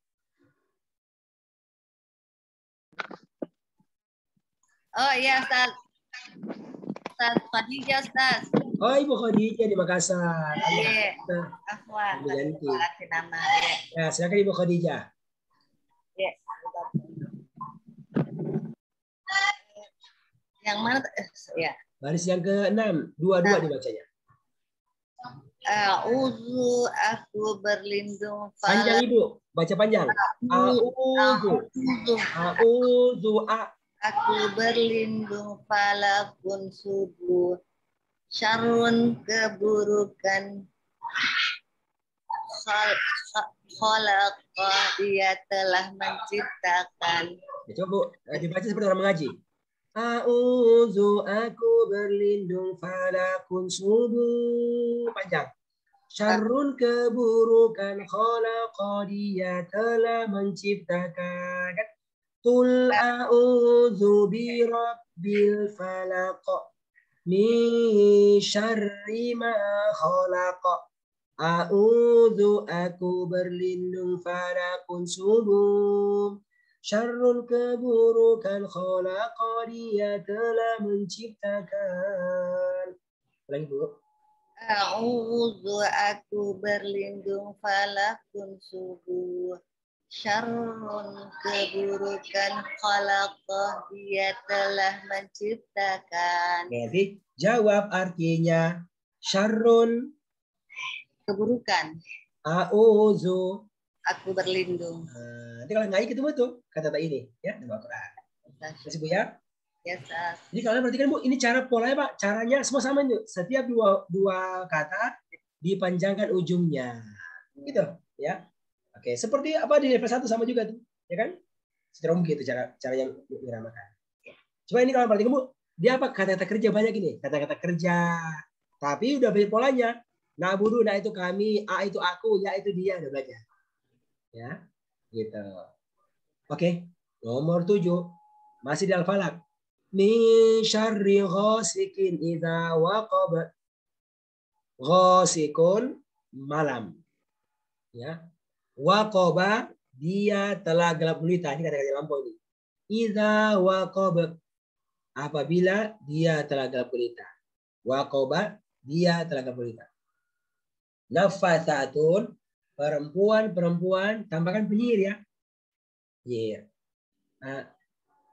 Oh iya, Ustaz. Ustaz Khadijah, Ustaz. Oh, Ibu Khadijah di Makassar. Iya. Afwan. Ganti. Terima kasih nama. Ya, silakan Ibu Khadijah. Ya. Yang mana? Ya. Baris yang ke-6, 2-2 dibacanya. A'udzu aku berlindung Panjang Ibu, baca panjang. A'udzu aku berlindung falakun subuh. Syarrun keburukan khalaqa dia telah menciptakan. Ya, coba dibaca seperti orang mengaji. A'udzu aku berlindung falakun subuh. Panjang. Syarrun keburukan khalaqa dia telah menciptakan. Qul a'udzu birabbil falaq min syarri ma khalaq. A'udzu aku berlindung falakun subuh. Syarrun keburukan khalaqa dia telah menciptakan. Lagi Bu. A'udzu aku berlindung falakun subuh. Syarrun keburukan khalaqah dia telah menciptakan. Jadi jawab artinya syarrun Keburukan. a'udzu. Aku berlindung. Nanti kalau nggak ketemu tuh kata-kata ini ya dalam Al-Quran. Masih Bu ya? Ya, Sas. Jadi kalian perhatikan Bu, ini cara polanya Pak. Caranya semua sama nih. Setiap dua kata dipanjangkan ujungnya. Gitu ya. Oke, seperti apa di level 1 sama juga tuh, ya kan? Secara umum gitu cara yang diramakan. Coba ini kalian perhatikan Bu, dia apa kata-kata kerja banyak ini, kata-kata kerja. Tapi udah belajar polanya. Na'budu, nah itu kami, a itu aku, ya itu dia, udah belajar. Ya, gitu. Oke, nomor 7 masih di Al-Falaq. Min syarri ghasikin idza waqab. Ghasikun malam. Ya. Waqaba dia telah gelap gulita. Ini kata-kata lampau ini. Idza waqab apabila dia telah gelap gulita. Waqaba dia telah gelap gulita. Nafasatun perempuan tambahkan penyihir ya. Iya. Nah,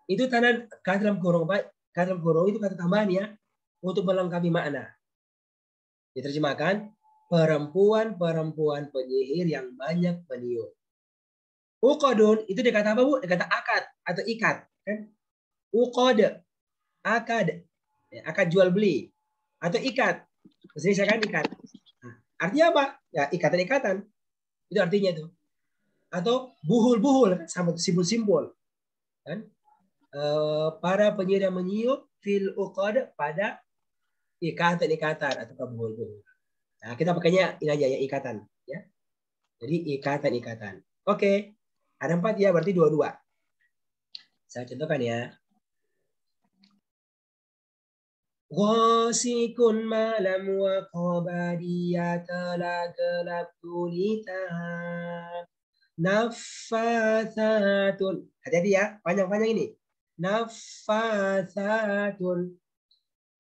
itu tanda kata dalam kurung Pak. Kata dalam kurung itu kata tambahan ya untuk melengkapi makna. Diterjemahkan perempuan penyihir yang banyak meniup. Uqadun itu dia kata apa Bu? Dia kata akad atau ikat kan? Uqad akad. Ya, akad jual beli atau ikat. Maksudnya saya kan ikat. Nah, artinya apa? Ya ikatan-ikatan. Itu artinya itu. Atau buhul-buhul sama simbol-simbol. Kan? Para penyihir yang meniup fil uqad pada ikatan-ikatan atau buhul-buhul. Nah, kita pakainya ini aja ya ikatan ya. Jadi ikatan-ikatan. Oke. Ada 4 ya, berarti 22. Saya contohkan ya. Ghasikun malam wa qabadiyya telah gelap gulita. Nafasatun. Hati-hati ya, panjang-panjang ini. Nafasatun.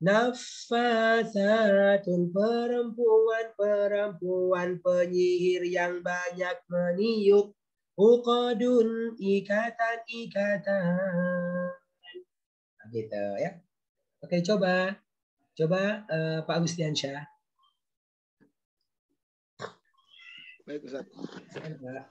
Nafasatun perempuan penyihir yang banyak meniup. Uqadun ikatan-ikatan. Gitu ya. Oke, coba Pak Agustiansyah. Baik Ustaz. Pak.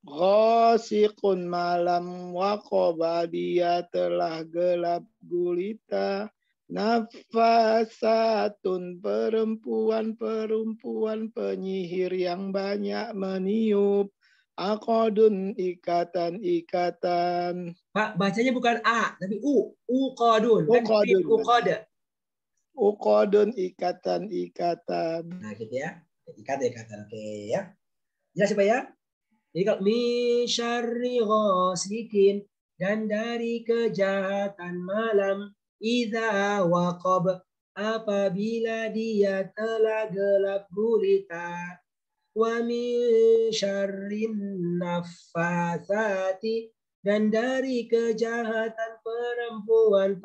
Ghasiqun malam waqaba dia telah gelap gulita. Nafasatun perempuan penyihir yang banyak meniup. Aqadun ikatan-ikatan. Pak, bacanya bukan A, tapi U. Uqadun. Uqadun. Uqad. Uqadun ikatan-ikatan. Nah, gitu ya. Ikatan-ikatan. Oke ya. Jelas Pak ya? Jadi kalau min syarri ghasikin dan dari kejahatan malam idza waqab apabila dia telah gelap gulita. Wa min syarrin nafasati dan dari kejahatan perempuan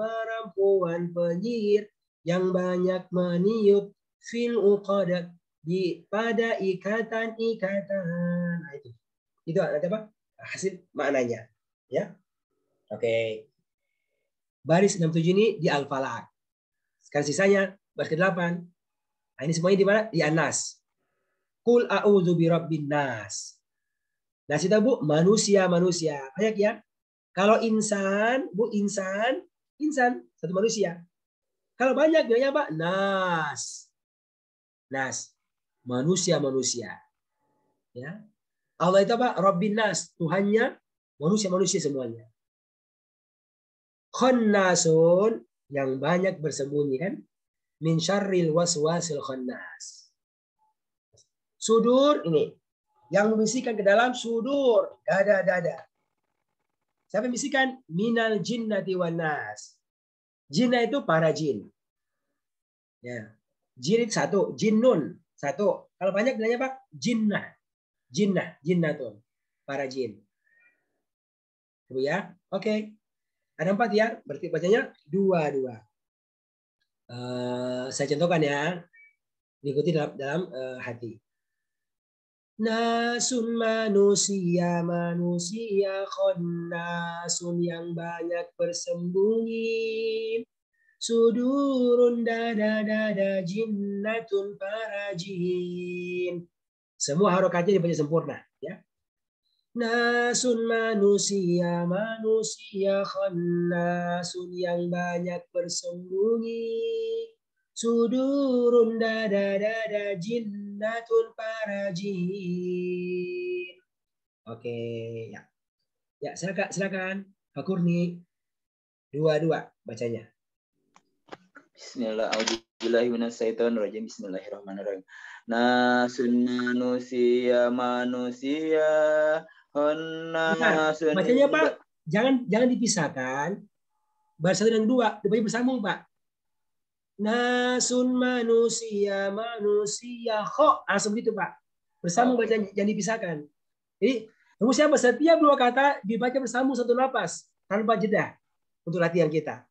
penyihir yang banyak meniup fil uqad pada ikatan-ikatan. Nah, itu nanti apa? Hasil maknanya ya. Oke. Baris 67 ini di Al-Falaq. Sekarang sisanya baris ke-8. Nah, ini semuanya di mana? Di An-Nas. Qul a'udzu birabbin nas. Nah, kita Bu, manusia. Banyak ya. Kalau insan, Bu, insan, satu manusia. Kalau banyak bilangnya apa? Nas. Manusia. Ya. Allah itu apa? Rabbin nas, Tuhannya manusia semuanya. Khannasun yang banyak bersembunyi kan? Min syarril waswasil khannas. Sudur ini yang membisikkan ke dalam sudur, dada. Siapa yang membisikkan? Minal jinnati wan nas. Jinna itu para jin. Ya. Jin itu satu, jinnun satu. Kalau banyak bilangnya apa? Jinnatun, para jin. Ibu ya. Oke. Ada 4 ya. Berarti bacanya 2. Saya contohkan ya. Diikuti dalam hati. Nasun manusia khonnasun yang banyak bersembunyi. Sudurun dada jinnatun para jin. Semua harokatnya dibaca sempurna ya. Nasun manusia khonnasun yang banyak bersembunyi. Sudurun dada jinnatun para jin. Oke ya. Ya silakan Pak Kurni. 2 bacanya. Bismillahirrahmanirrahim. Bismillahirrahmanirrahim. Nasun manusia honnasun. Bacanya Pak, jangan dipisahkan. Baris 1 dan 2 dibaca bersambung Pak. Nasun manusia kho. Langsung gitu Pak. Bersambung bacanya, jangan dipisahkan. Jadi rumusnya apa? Setiap 2 kata dibaca bersambung 1 napas tanpa jeda untuk latihan kita.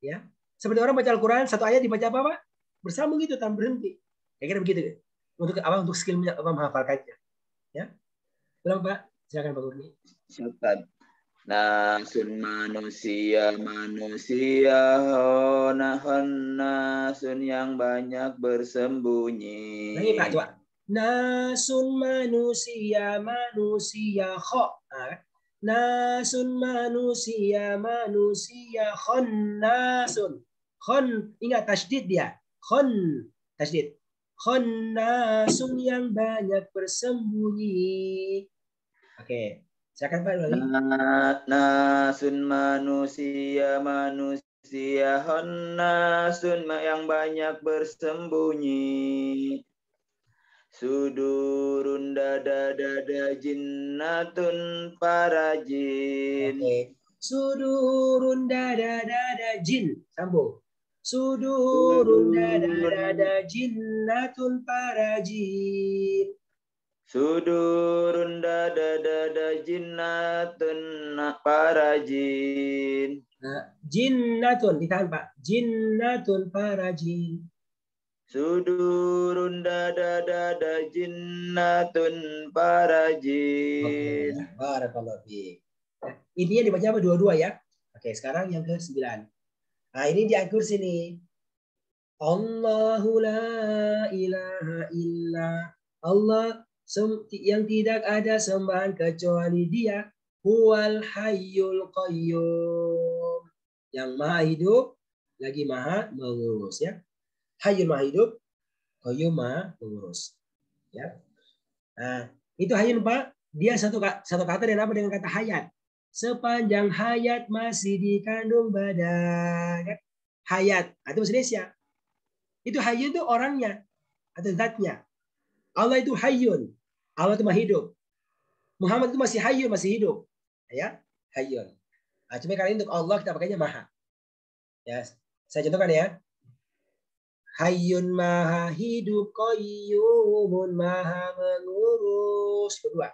Ya. Seperti orang baca Al-Quran, 1 ayat dibaca apa Pak? Bersambung gitu tanpa berhenti. Kira-kira begitu. Untuk apa? Untuk skill menghafalkannya. Ya. Ulang Pak. Silakan Pak Kurni. Silakan. Nasun manusia honnasun yang banyak bersembunyi. Lagi Pak, coba. Nasun manusia kho. Nasun manusia khonnasun. Khon, ingat tasydid dia. Khon, tasydid. Khonnasun yang banyak bersembunyi. Oke. Silakan Pak lagi. Nasun manusia honnasun yang banyak bersembunyi. Sudurun dada jinnatun para jin. Oke. Sudurun dada jin. Sambung. Sudurun dada jinnatun para jin. Sudurun dada jinnatun para jin. Jinnatun, ditahan Pak. Jinnatun para jin. Sudurun dada jinnatun para jin. Oke, barakallahu fiik. Intinya dibaca apa? 2 ya. Oke, sekarang yang ke-9. Nah, ini di akhir sini. Allahu la ilaha illa Allah yang tidak ada sembahan kecuali Dia, huwal hayyul qayyum, yang maha hidup lagi maha mengurus ya. Hayyul maha hidup, qayyum maha mengurus ya. Nah, itu hayyun Pak, dia satu kata dan apa dengan kata hayat. Sepanjang hayat masih dikandung badan. Hayat, itu bahasa Indonesia. Itu hayyun itu orangnya atau zatnya. Allah itu hayyun. Allah itu maha hidup. Muhammad itu masih hayyun, masih hidup. Ya, hayyun. Nah, cuma kali ini untuk Allah kita pakainya maha. Ya, saya contohkan ya. Hayyun maha hidup, qayyumun maha mengurus. Kedua.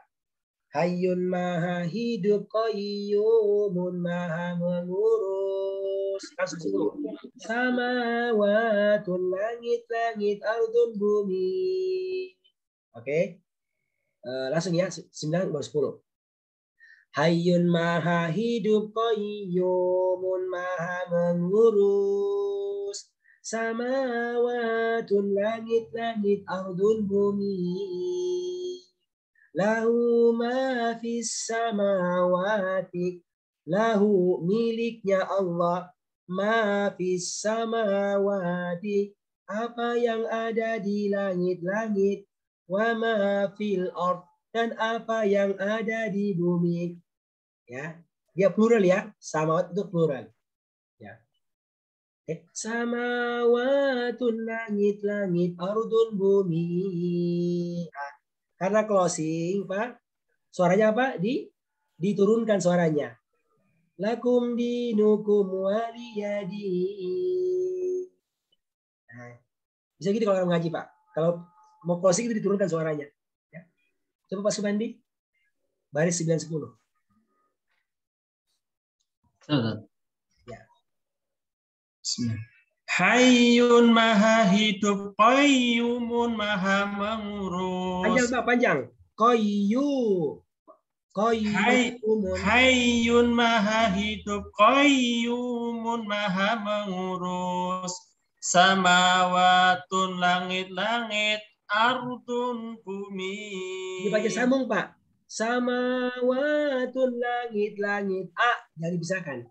Hayyun maha hidup, qayyumun maha mengurus. Langsung situ. Samawatun, langit-langit, ardun, bumi. Oke. Langsung ya, 9 baru 10. Hayyun maha hidup, qayyumun maha mengurus. Samawatun, langit-langit, ardun, bumi. Lahu ma fis samawati. Lahu, miliknya Allah. Ma fis samawati. Apa yang ada di langit-langit. Wa ma fil ard, dan apa yang ada di bumi. Ya, dia plural ya, samawat itu plural. Ya. Samawatun, langit-langit, ardun, bumi. Nah, karena closing Pak, suaranya apa? Diturunkan suaranya. Lakum dinukum waliyadi. Nah, bisa gitu kalau orang ngaji Pak. Kalau mau closing itu diturunkan suaranya. Ya. Coba Pak Subandi. Baris 9-10. Ya. Bismillah. Hayyun maha hidup, qayyumun maha mengurus. Panjang Pak, panjang. Qayyumun. Hayyun maha hidup, qayyumun maha mengurus. Samawatun langit-langit, ardun bumi. Dibaca sambung Pak. Samawatun langit-langit. Jangan dipisahkan.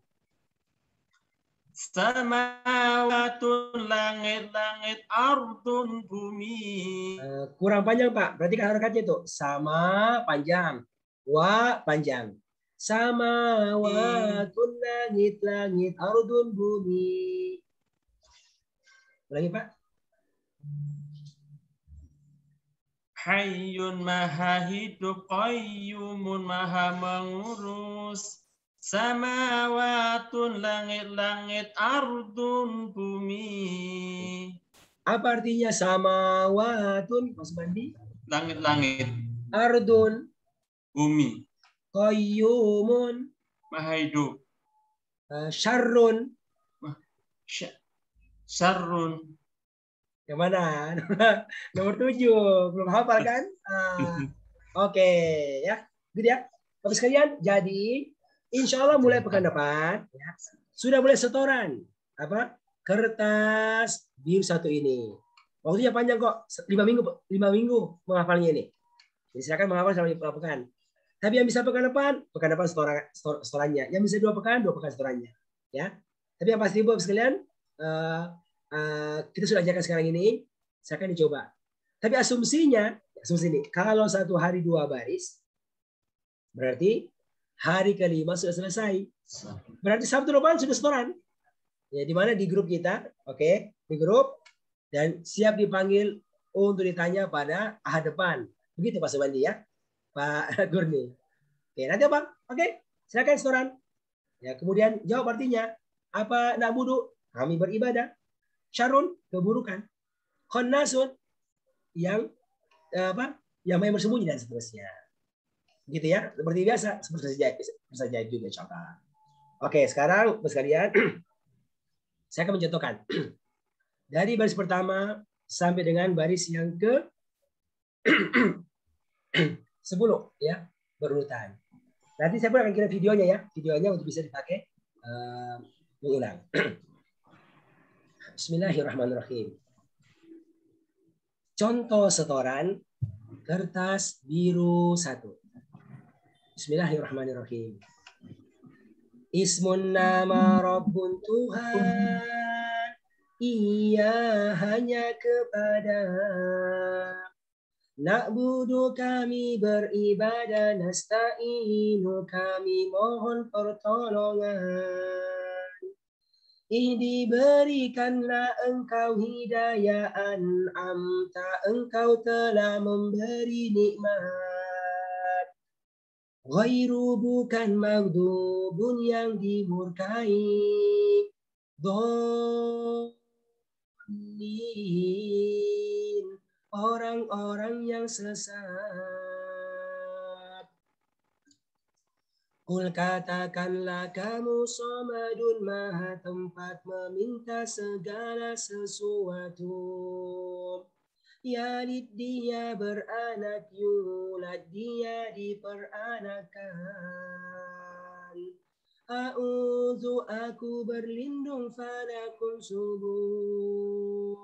Samawatun langit-langit, ardun bumi. Kurang panjang Pak. Perhatikan harakatnya itu. Sama panjang. Wa panjang. Samawatun langit-langit, ardun bumi. Ulangi Pak. Hayyun maha hidup, qayyumun maha mengurus. Samawatun langit-langit, ardun bumi. Apa artinya samawatun, Mas Bandi? Langit-langit. Ardun. Bumi. Qayyumun. Maha hidup. Syarrun. Syarrun. Yang mana? Nomor 7. Belum hafal kan? Oke, ya. Gitu ya. Bapak sekalian, jadi insya Allah mulai pekan depan ya, sudah mulai setoran kertas biru 1 ini. Waktunya panjang kok, 5 minggu menghafalnya ini. Jadi silakan menghafal selama pekan. Tapi yang bisa pekan depan setorannya. Yang bisa 2 pekan setorannya. Ya. Tapi yang pasti Bapak sekalian, kita sudah ajarkan sekarang ini, saya akan dicoba. Tapi asumsi ini, kalau 1 hari 2 baris, berarti hari ke-5 sudah selesai. Berarti Sabtu depan sudah setoran. Ya, di mana di grup kita, oke, di grup, dan siap dipanggil untuk ditanya pada Ahad depan. Begitu Pak Subandi ya, Pak Gurni. Oke, nanti apa? Oke, silakan setoran. Ya, kemudian jawab artinya apa? Na'budu, kami beribadah. Syarun, keburukan. Khannasun, yang yang bersembunyi dan seterusnya. Gitu ya, seperti biasa, seperti saja juga contoh. Oke, sekarang sekalian saya akan mencontohkan dari baris pertama sampai dengan baris yang ke 10 ya, berurutan. Nanti saya pun akan kirim videonya untuk bisa dipakai mengulang. Bismillahirrahmanirrahim. Contoh setoran kertas biru 1. Bismillahirrahmanirrahim. Ismun nama Rabbun Tuhan, ia hanya kepada Na'budu kami beribadah, nasta'inu kami mohon pertolongan. Diberikanlah engkau hidayah, an'amta engkau telah memberi nikmat. Ghairu bukan maghdubun yang dimurkai. Dhalin orang-orang yang sesat. Kul katakanlah kamu Somadun maha tempat meminta segala sesuatu. Yalid dia beranak, yulad dia diperanakan. A'udzu aku berlindung falakun subuh.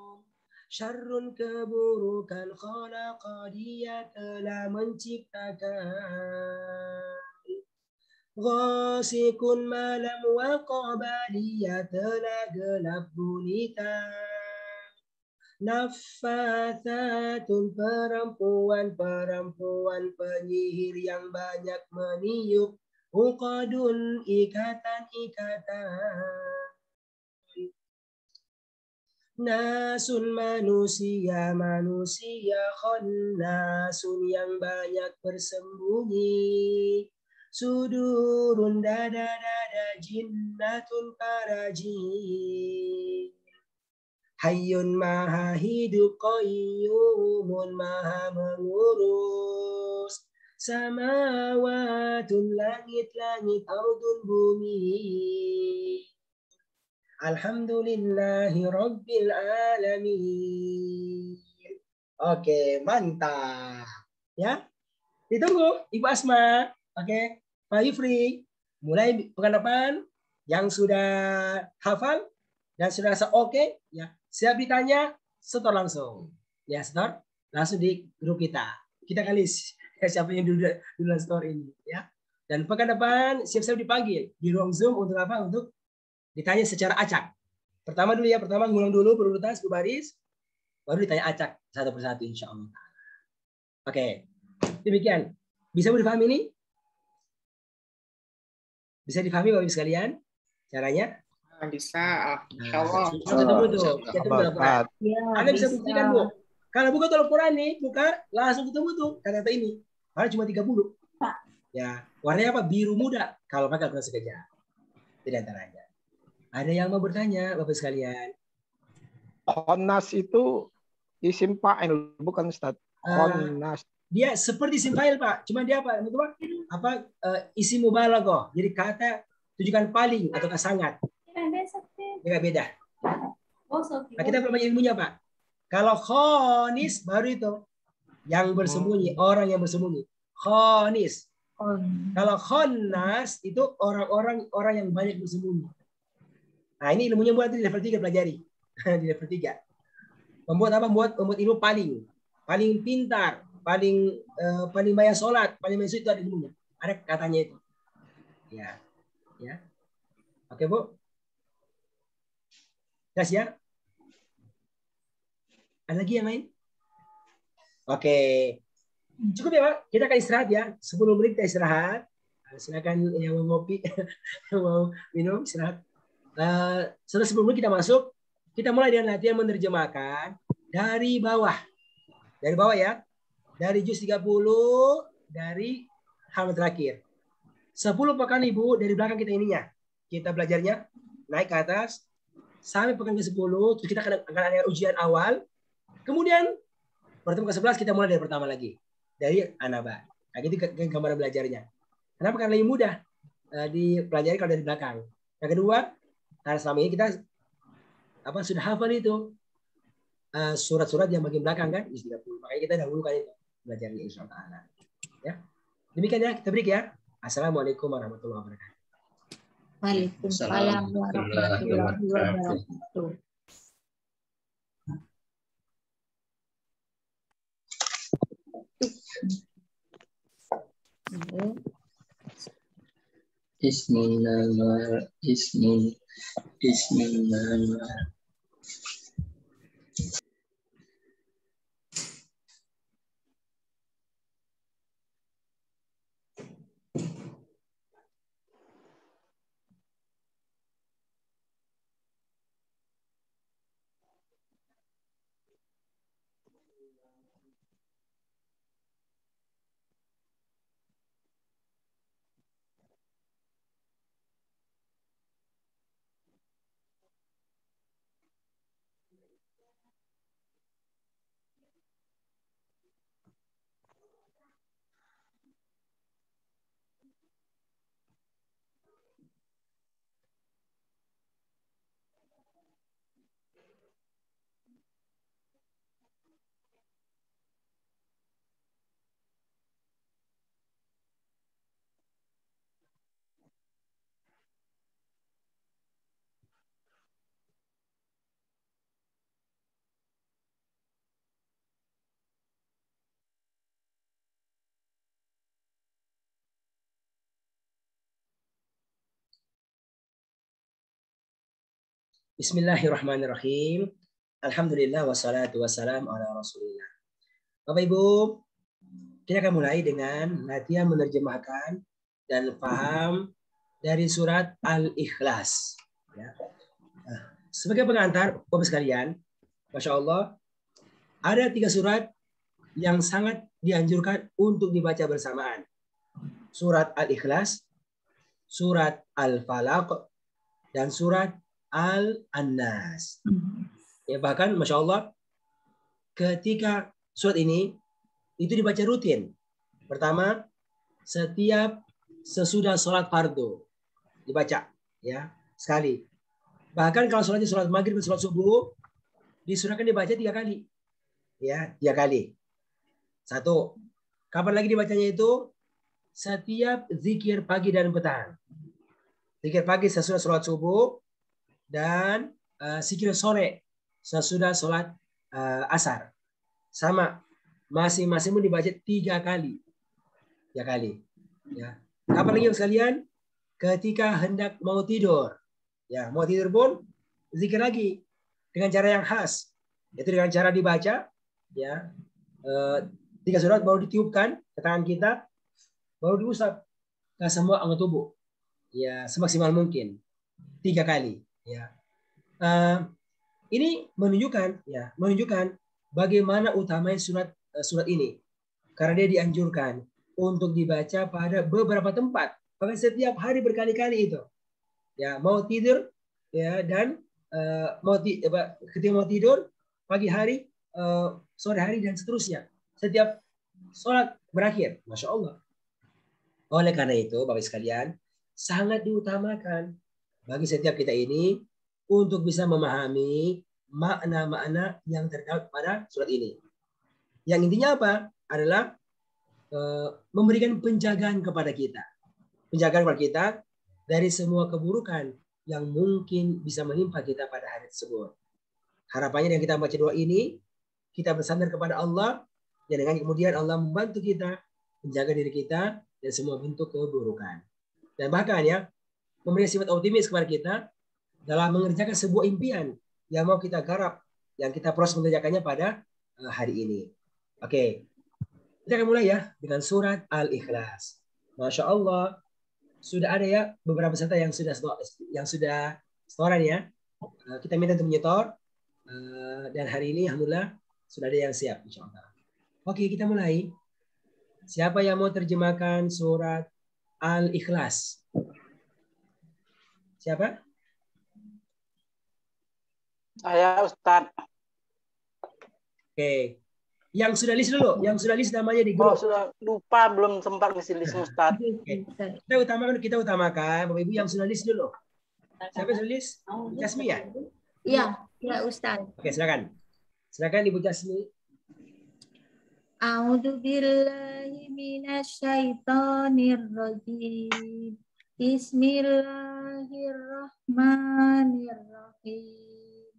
Syarrun keburukan khalaqa dia telah menciptakan. Ghasikun malam waqaba dia telah gelap gulita. Naffathatun perempuan penyihir yang banyak meniup. Uqadun ikatan-ikatan. Nasun manusia khannasun yang banyak bersembunyi. Sudurun dada jinnatun para jin. Hayyun maha hidup, qayyumun maha mengurus. samawatun, langit-langit, ardun, bumi. Alhamdulillahi rabbil alamin. Oke, mantap. Ya, ditunggu Ibu Asma. Oke, Pak Yufri. Mulai pekan depan yang sudah hafal dan sudah rasa oke, ya, siap ditanya, setor langsung. Ya, setor langsung di grup kita. Kita kali siapa yang duluan store ini, ya. Dan pekan depan siap-siap dipanggil di ruang Zoom untuk apa? Untuk ditanya secara acak. Pertama dulu ya, pertama ngulang dulu berurutan berbaris, baru ditanya acak satu persatu insya Allah. Oke, demikian. Bisa difahami ini? Bisa difahami Bapak Ibu sekalian? Caranya? Bisa, insya Allah. Ketemu tuh, ketemu dalam Quran. Anda bisa buktikan Bu. Kalau buka dalam Quran nih, buka langsung ketemu tuh kata-kata ini. Padahal cuma 30. Ya, warnanya apa? Biru muda. Kalau pakai Al-Quran sekejap. Tidak antaranya. Ada yang mau bertanya, Bapak sekalian? Khonnas itu isim fa'il, bukan Ustaz. Khonnas. Dia seperti isim fa'il, Pak. Cuma dia apa? Isim mubalaghah. Jadi kata tujukan paling atau sangat. Dia beda. Nah, kita belum banyak ilmunya, Pak. Kalau khonis baru itu yang bersembunyi, orang yang bersembunyi. Khonis. Kalau khonnas itu orang yang banyak bersembunyi. Nah, ini ilmunya buat di level 3 pelajari. Di level 3. Membuat apa? Membuat ilmu paling pintar, paling banyak sholat, paling banyak itu ada ilmunya. Ada katanya itu. Ya. Ya. Oke, Bu. Jelas ya? Ada lagi yang lain? Oke. Cukup ya, Pak. Kita akan istirahat ya. 10 menit kita istirahat. Silakan yang mau ngopi, yang mau minum, istirahat. Setelah 10 menit kita masuk, kita mulai dengan latihan menerjemahkan dari bawah. Dari bawah ya. Dari juz 30, dari halaman terakhir. 10 pekan Ibu, dari belakang kita ininya. Kita belajarnya, naik ke atas, sampai pekan ke-10, terus kita akan ada ujian awal. Kemudian, pertemuan ke-11 kita mulai dari pertama lagi. Dari Anaba. Nah, gitu gambaran belajarnya. Kenapa? Karena lebih mudah dipelajari kalau dari belakang. Yang kedua, karena selama ini kita sudah hafal itu surat-surat yang bagian belakang kan, makanya kita dahulukan itu belajarnya insyaallah. Ya, demikian ya, kita break ya. Assalamualaikum warahmatullahi wabarakatuh. Waalaikumsalam warahmatullahi wabarakatuh. Bismillah. Bismillahirrahmanirrahim. Alhamdulillah wassalatu wassalamu ala Rasulillah. Bapak Ibu, kita akan mulai dengan latihan menerjemahkan dan paham dari surat Al-Ikhlas. Ya. Sebagai pengantar, Bapak sekalian, Masya Allah, ada 3 surat yang sangat dianjurkan untuk dibaca bersamaan. Surat Al-Ikhlas, surat Al-Falaq, dan surat Al-Annas. Ya, bahkan Masya Allah, ketika surat ini itu dibaca rutin. Pertama, setiap sesudah sholat fardu dibaca ya sekali. Bahkan kalau sholatnya sholat maghrib dan sholat subuh disunahkan dibaca 3 kali. Ya, 3 kali. 1. Kapan lagi dibacanya itu? Setiap zikir pagi dan petang. Zikir pagi sesudah sholat subuh dan zikir sore sesudah sholat asar. Sama. Masing-masing pun dibaca 3 kali. 3 kali. Ya. Kapan lagi sekalian? Ketika hendak mau tidur. Ya, mau tidur pun zikir lagi dengan cara yang khas. Itu dengan cara dibaca ya. 3 surat baru ditiupkan ke tangan kita, baru diusap ke semua anggota tubuh. Ya, semaksimal mungkin 3 kali ya. Ini menunjukkan bagaimana utamanya surat ini. Karena dia dianjurkan untuk dibaca pada beberapa tempat. Bahkan setiap hari berkali-kali itu. Ya, mau tidur ya dan ketika mau tidur pagi hari, sore hari dan seterusnya. Setiap sholat berakhir, Masya Allah. Oleh karena itu, Bapak sekalian, sangat diutamakan bagi setiap kita ini untuk bisa memahami makna-makna yang terdapat pada surat ini. Yang intinya apa? Adalah memberikan penjagaan kepada kita. Penjagaan kepada kita dari semua keburukan yang mungkin bisa menimpa kita pada hari tersebut. Harapannya dengan kita baca doa ini, kita bersandar kepada Allah, dan dengan kemudian Allah membantu kita menjaga diri kita dari semua bentuk keburukan. Dan bahkan ya, memberi sifat optimis kepada kita dalam mengerjakan sebuah impian yang mau kita garap, yang kita proses mengerjakannya pada hari ini. Oke, kita akan mulai ya dengan surat Al-Ikhlas. Masya Allah, sudah ada ya beberapa peserta yang sudah setoran ya. Kita minta untuk menyetor, dan hari ini alhamdulillah sudah ada yang siap insya Allah. Oke, kita mulai. Siapa yang mau terjemahkan surat Al-Ikhlas? Siapa? Saya Ustaz. Oke. Yang sudah list dulu, yang sudah list namanya di grup. Oh, sudah lupa, belum sempat ngisi list Ustaz. Oke. Kita utamakan Bapak Ibu yang sudah list dulu. Siapa yang sudah list? Jasmi ya? Iya, Ustaz. Oke, silakan. Silakan Ibu Jasmi. A'udzu billahi minasyaitonir rajim. Bismillahirrahmanirrahim.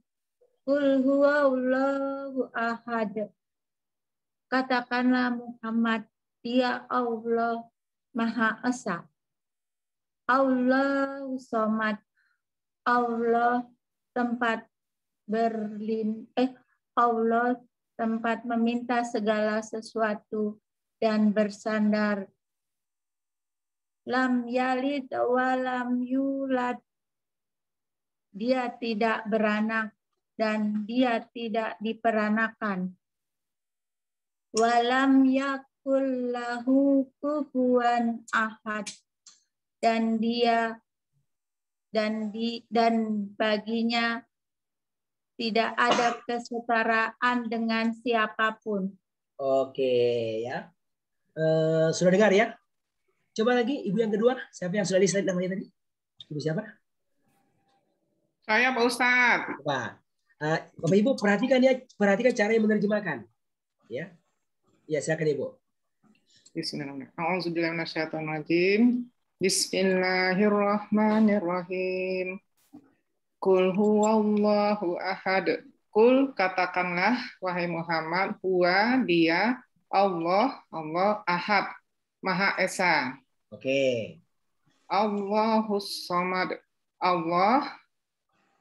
Qul huwallahu ahad. Katakanlah Muhammad, dia Allah Maha Esa. Allahu Somad. Allah tempat Allah tempat meminta segala sesuatu dan bersandar. Lam yalid wa lam yulad. Dia tidak beranak dan dia tidak diperanakan. Walam yakul lahu kufuwan ahad. Dan baginya tidak ada kesetaraan dengan siapapun. Oke ya. Sudah dengar ya? Coba lagi Ibu yang kedua. Siapa yang sudah list namanya tadi? Ibu siapa? Saya Pak Ustadz. Bapak Ibu perhatikan cara yang menerjemahkan. Ya. Ya, silakan Ibu. Bismillahirrahmanirrahim. Bismillahirrahmanirrahim. Qul huwallahu ahad. Qul, katakanlah wahai Muhammad, huwa dia Allah ahad, Maha Esa. Oke. Allahus Somad. Allah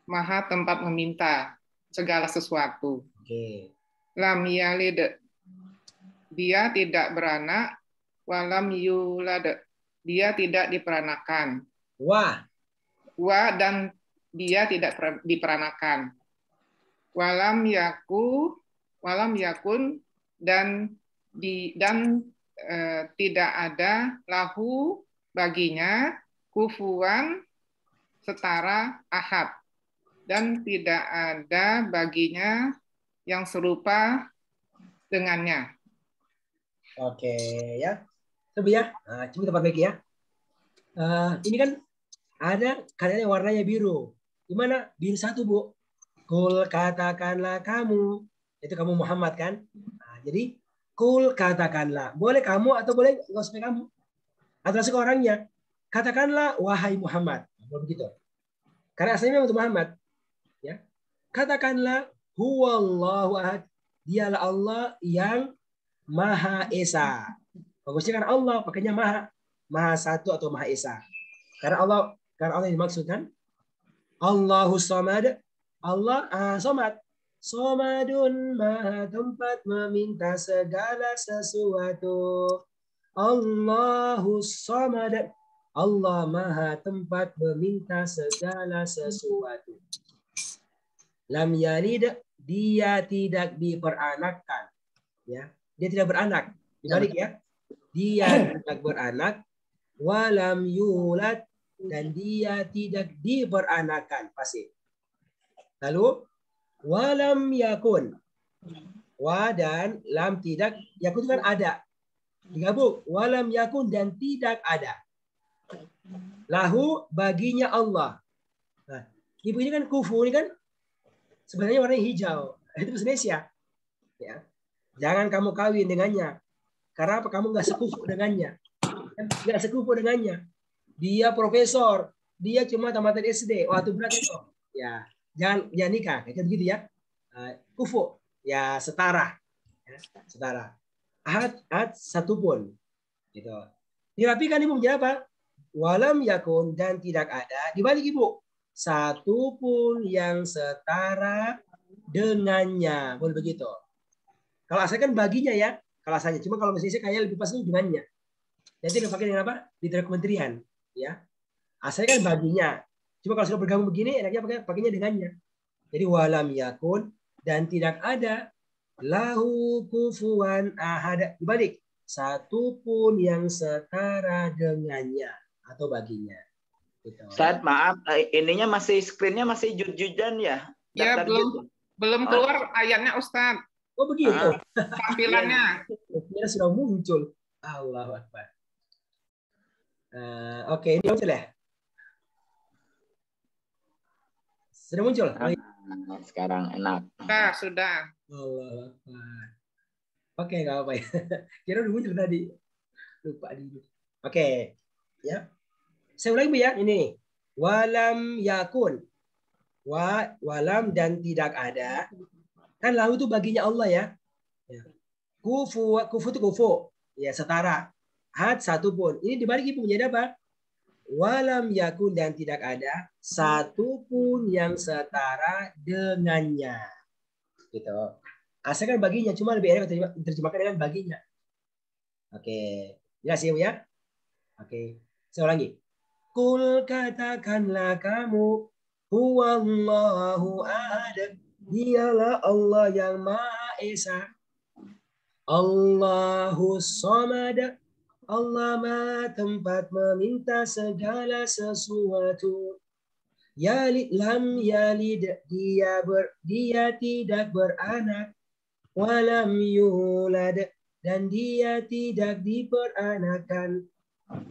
Maha tempat meminta segala sesuatu. Oke. Lam yalid. Dia tidak beranak. Walam yulad. Dia tidak diperanakan. Wa Dan dia tidak diperanakan. Walam yakun dan tidak ada lahu baginya kufuwan setara ahad, dan tidak ada baginya yang serupa dengannya. Oke ya. Coba ya. Nah, coba tempat baik ya. Ini kan ada katanya warnanya biru. Gimana? Biru satu, Bu. Kul katakanlah kamu. Itu kamu Muhammad kan? Nah, jadi kul katakanlah. Boleh kamu atau boleh nggak usah kamu. Atau langsung orangnya. Katakanlah wahai Muhammad. Nah, begitu. Karena asalnya memang untuk Muhammad. Ya. Katakanlah huwallahu ahad. Dialah Allah yang Maha Esa. Bagusnya kan Allah pakainya Maha Satu atau Maha Esa. Karena Allah yang dimaksud kan Allahus Samad. Allah Somad. Somadun Maha tempat meminta segala sesuatu. Allahus Samad. Allah Maha tempat meminta segala sesuatu. Lam yalid, dia tidak diperanakkan. Ya, dia tidak beranak. Dibalik ya. Dia tidak beranak. Walam yulad, dan dia tidak diperanakan. Pasif. Lalu walam yakun. Wa dan lam tidak. Yakun itu kan ada. Digabung. Walam yakun dan tidak ada. Lahu baginya Allah. Nah, ibu ini kan kufu ini kan sebenarnya warnanya hijau. Itu bahasa Indonesia. Ya. Jangan kamu kawin dengannya. Karena apa? Kamu nggak sekufu dengannya. Nggak sekufu dengannya. Dia profesor. Dia cuma tamatan SD. Waktu berat itu. Ya, jangan nikah. Kayak gitu ya. Kufu. Ya, setara. Ya, setara. Ahad satu pun. Gitu. Dirapikan ibu menjadi apa? Walam yakun dan tidak ada. Dibalik ibu. Satu pun yang setara dengannya. Boleh begitu. Kalau asalnya kan baginya ya. Kalau asalnya. Cuma kalau misalnya kayak lebih pas itu dengannya. Nanti dipakai dengan apa? Di kementerian. Ya. Asalnya kan baginya. Cuma kalau sudah bergabung begini, enaknya pakainya dengannya. Jadi walam yakun dan tidak ada lahu kufuwan ahad. Dibalik. Satu pun yang setara dengannya atau baginya. Gitu. Ustaz, maaf, ininya screen-nya masih jud-judan ya? Ya, belum keluar ayatnya Ustaz. Oh begitu. Tampilannya. Kira sudah muncul. Allahu Akbar. Oke, ini muncul ya? Sudah muncul? Sekarang enak. Sudah. Allahu Akbar. Oke, nggak apa-apa ya. Kira udah muncul tadi. Lupa dulu. Oke. Ya. Saya ulangi Bu ya, ini. Walam yakun. Walam dan tidak ada. Kan lahu itu baginya Allah ya. Kufu itu kufu. Ya, setara. Had satu pun. Ini dibalik ibu menjadi apa? Walam yakun dan tidak ada satu pun yang setara dengannya. Gitu. Asalkan baginya, cuma lebih enak diterjemahkan dengan baginya. Oke. Jelas ya Bu ya? Oke. Saya ulangi. Kul katakanlah kamu huwallahu ahad. Dialah Allah yang Maha Esa. Allahus Samad. Allah Maha tempat meminta segala sesuatu. Yalid lam yalid, dia tidak beranak. Walam yulad, dan dia tidak diperanakan.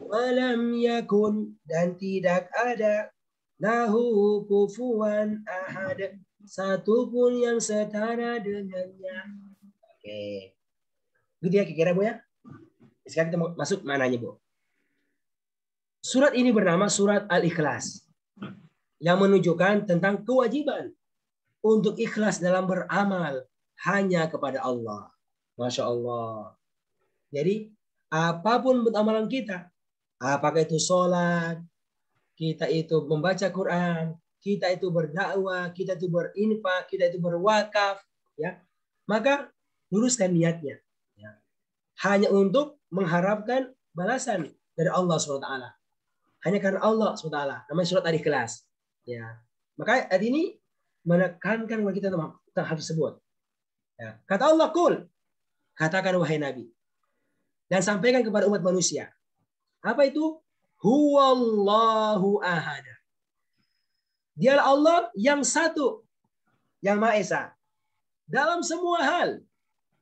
Walam yakun, dan tidak ada. Lahu kufuwan ahad, satu pun yang setara dengannya. Oke. Gitu ya kira-kira Bu ya. Sekarang kita masuk mananya Bu. Surat ini bernama Surat Al-Ikhlas. Yang menunjukkan tentang kewajiban untuk ikhlas dalam beramal hanya kepada Allah. Masya Allah. Jadi apapun amalan kita, apakah itu sholat, kita itu membaca Quran, kita itu berdakwah, kita itu berinfak, kita itu berwakaf, ya, maka luruskan niatnya, ya. Hanya untuk mengharapkan balasan dari Allah SWT. Hanya karena Allah SWT. Namanya surat Al-Ikhlas. Ya, maka ayat ini menekankan kepada kita tentang hal tersebut. Ya. Kata Allah, kul, katakan wahai Nabi, dan sampaikan kepada umat manusia. Apa itu? Huwallahu ahad. Dialah Allah yang satu, yang Maha Esa. Dalam semua hal.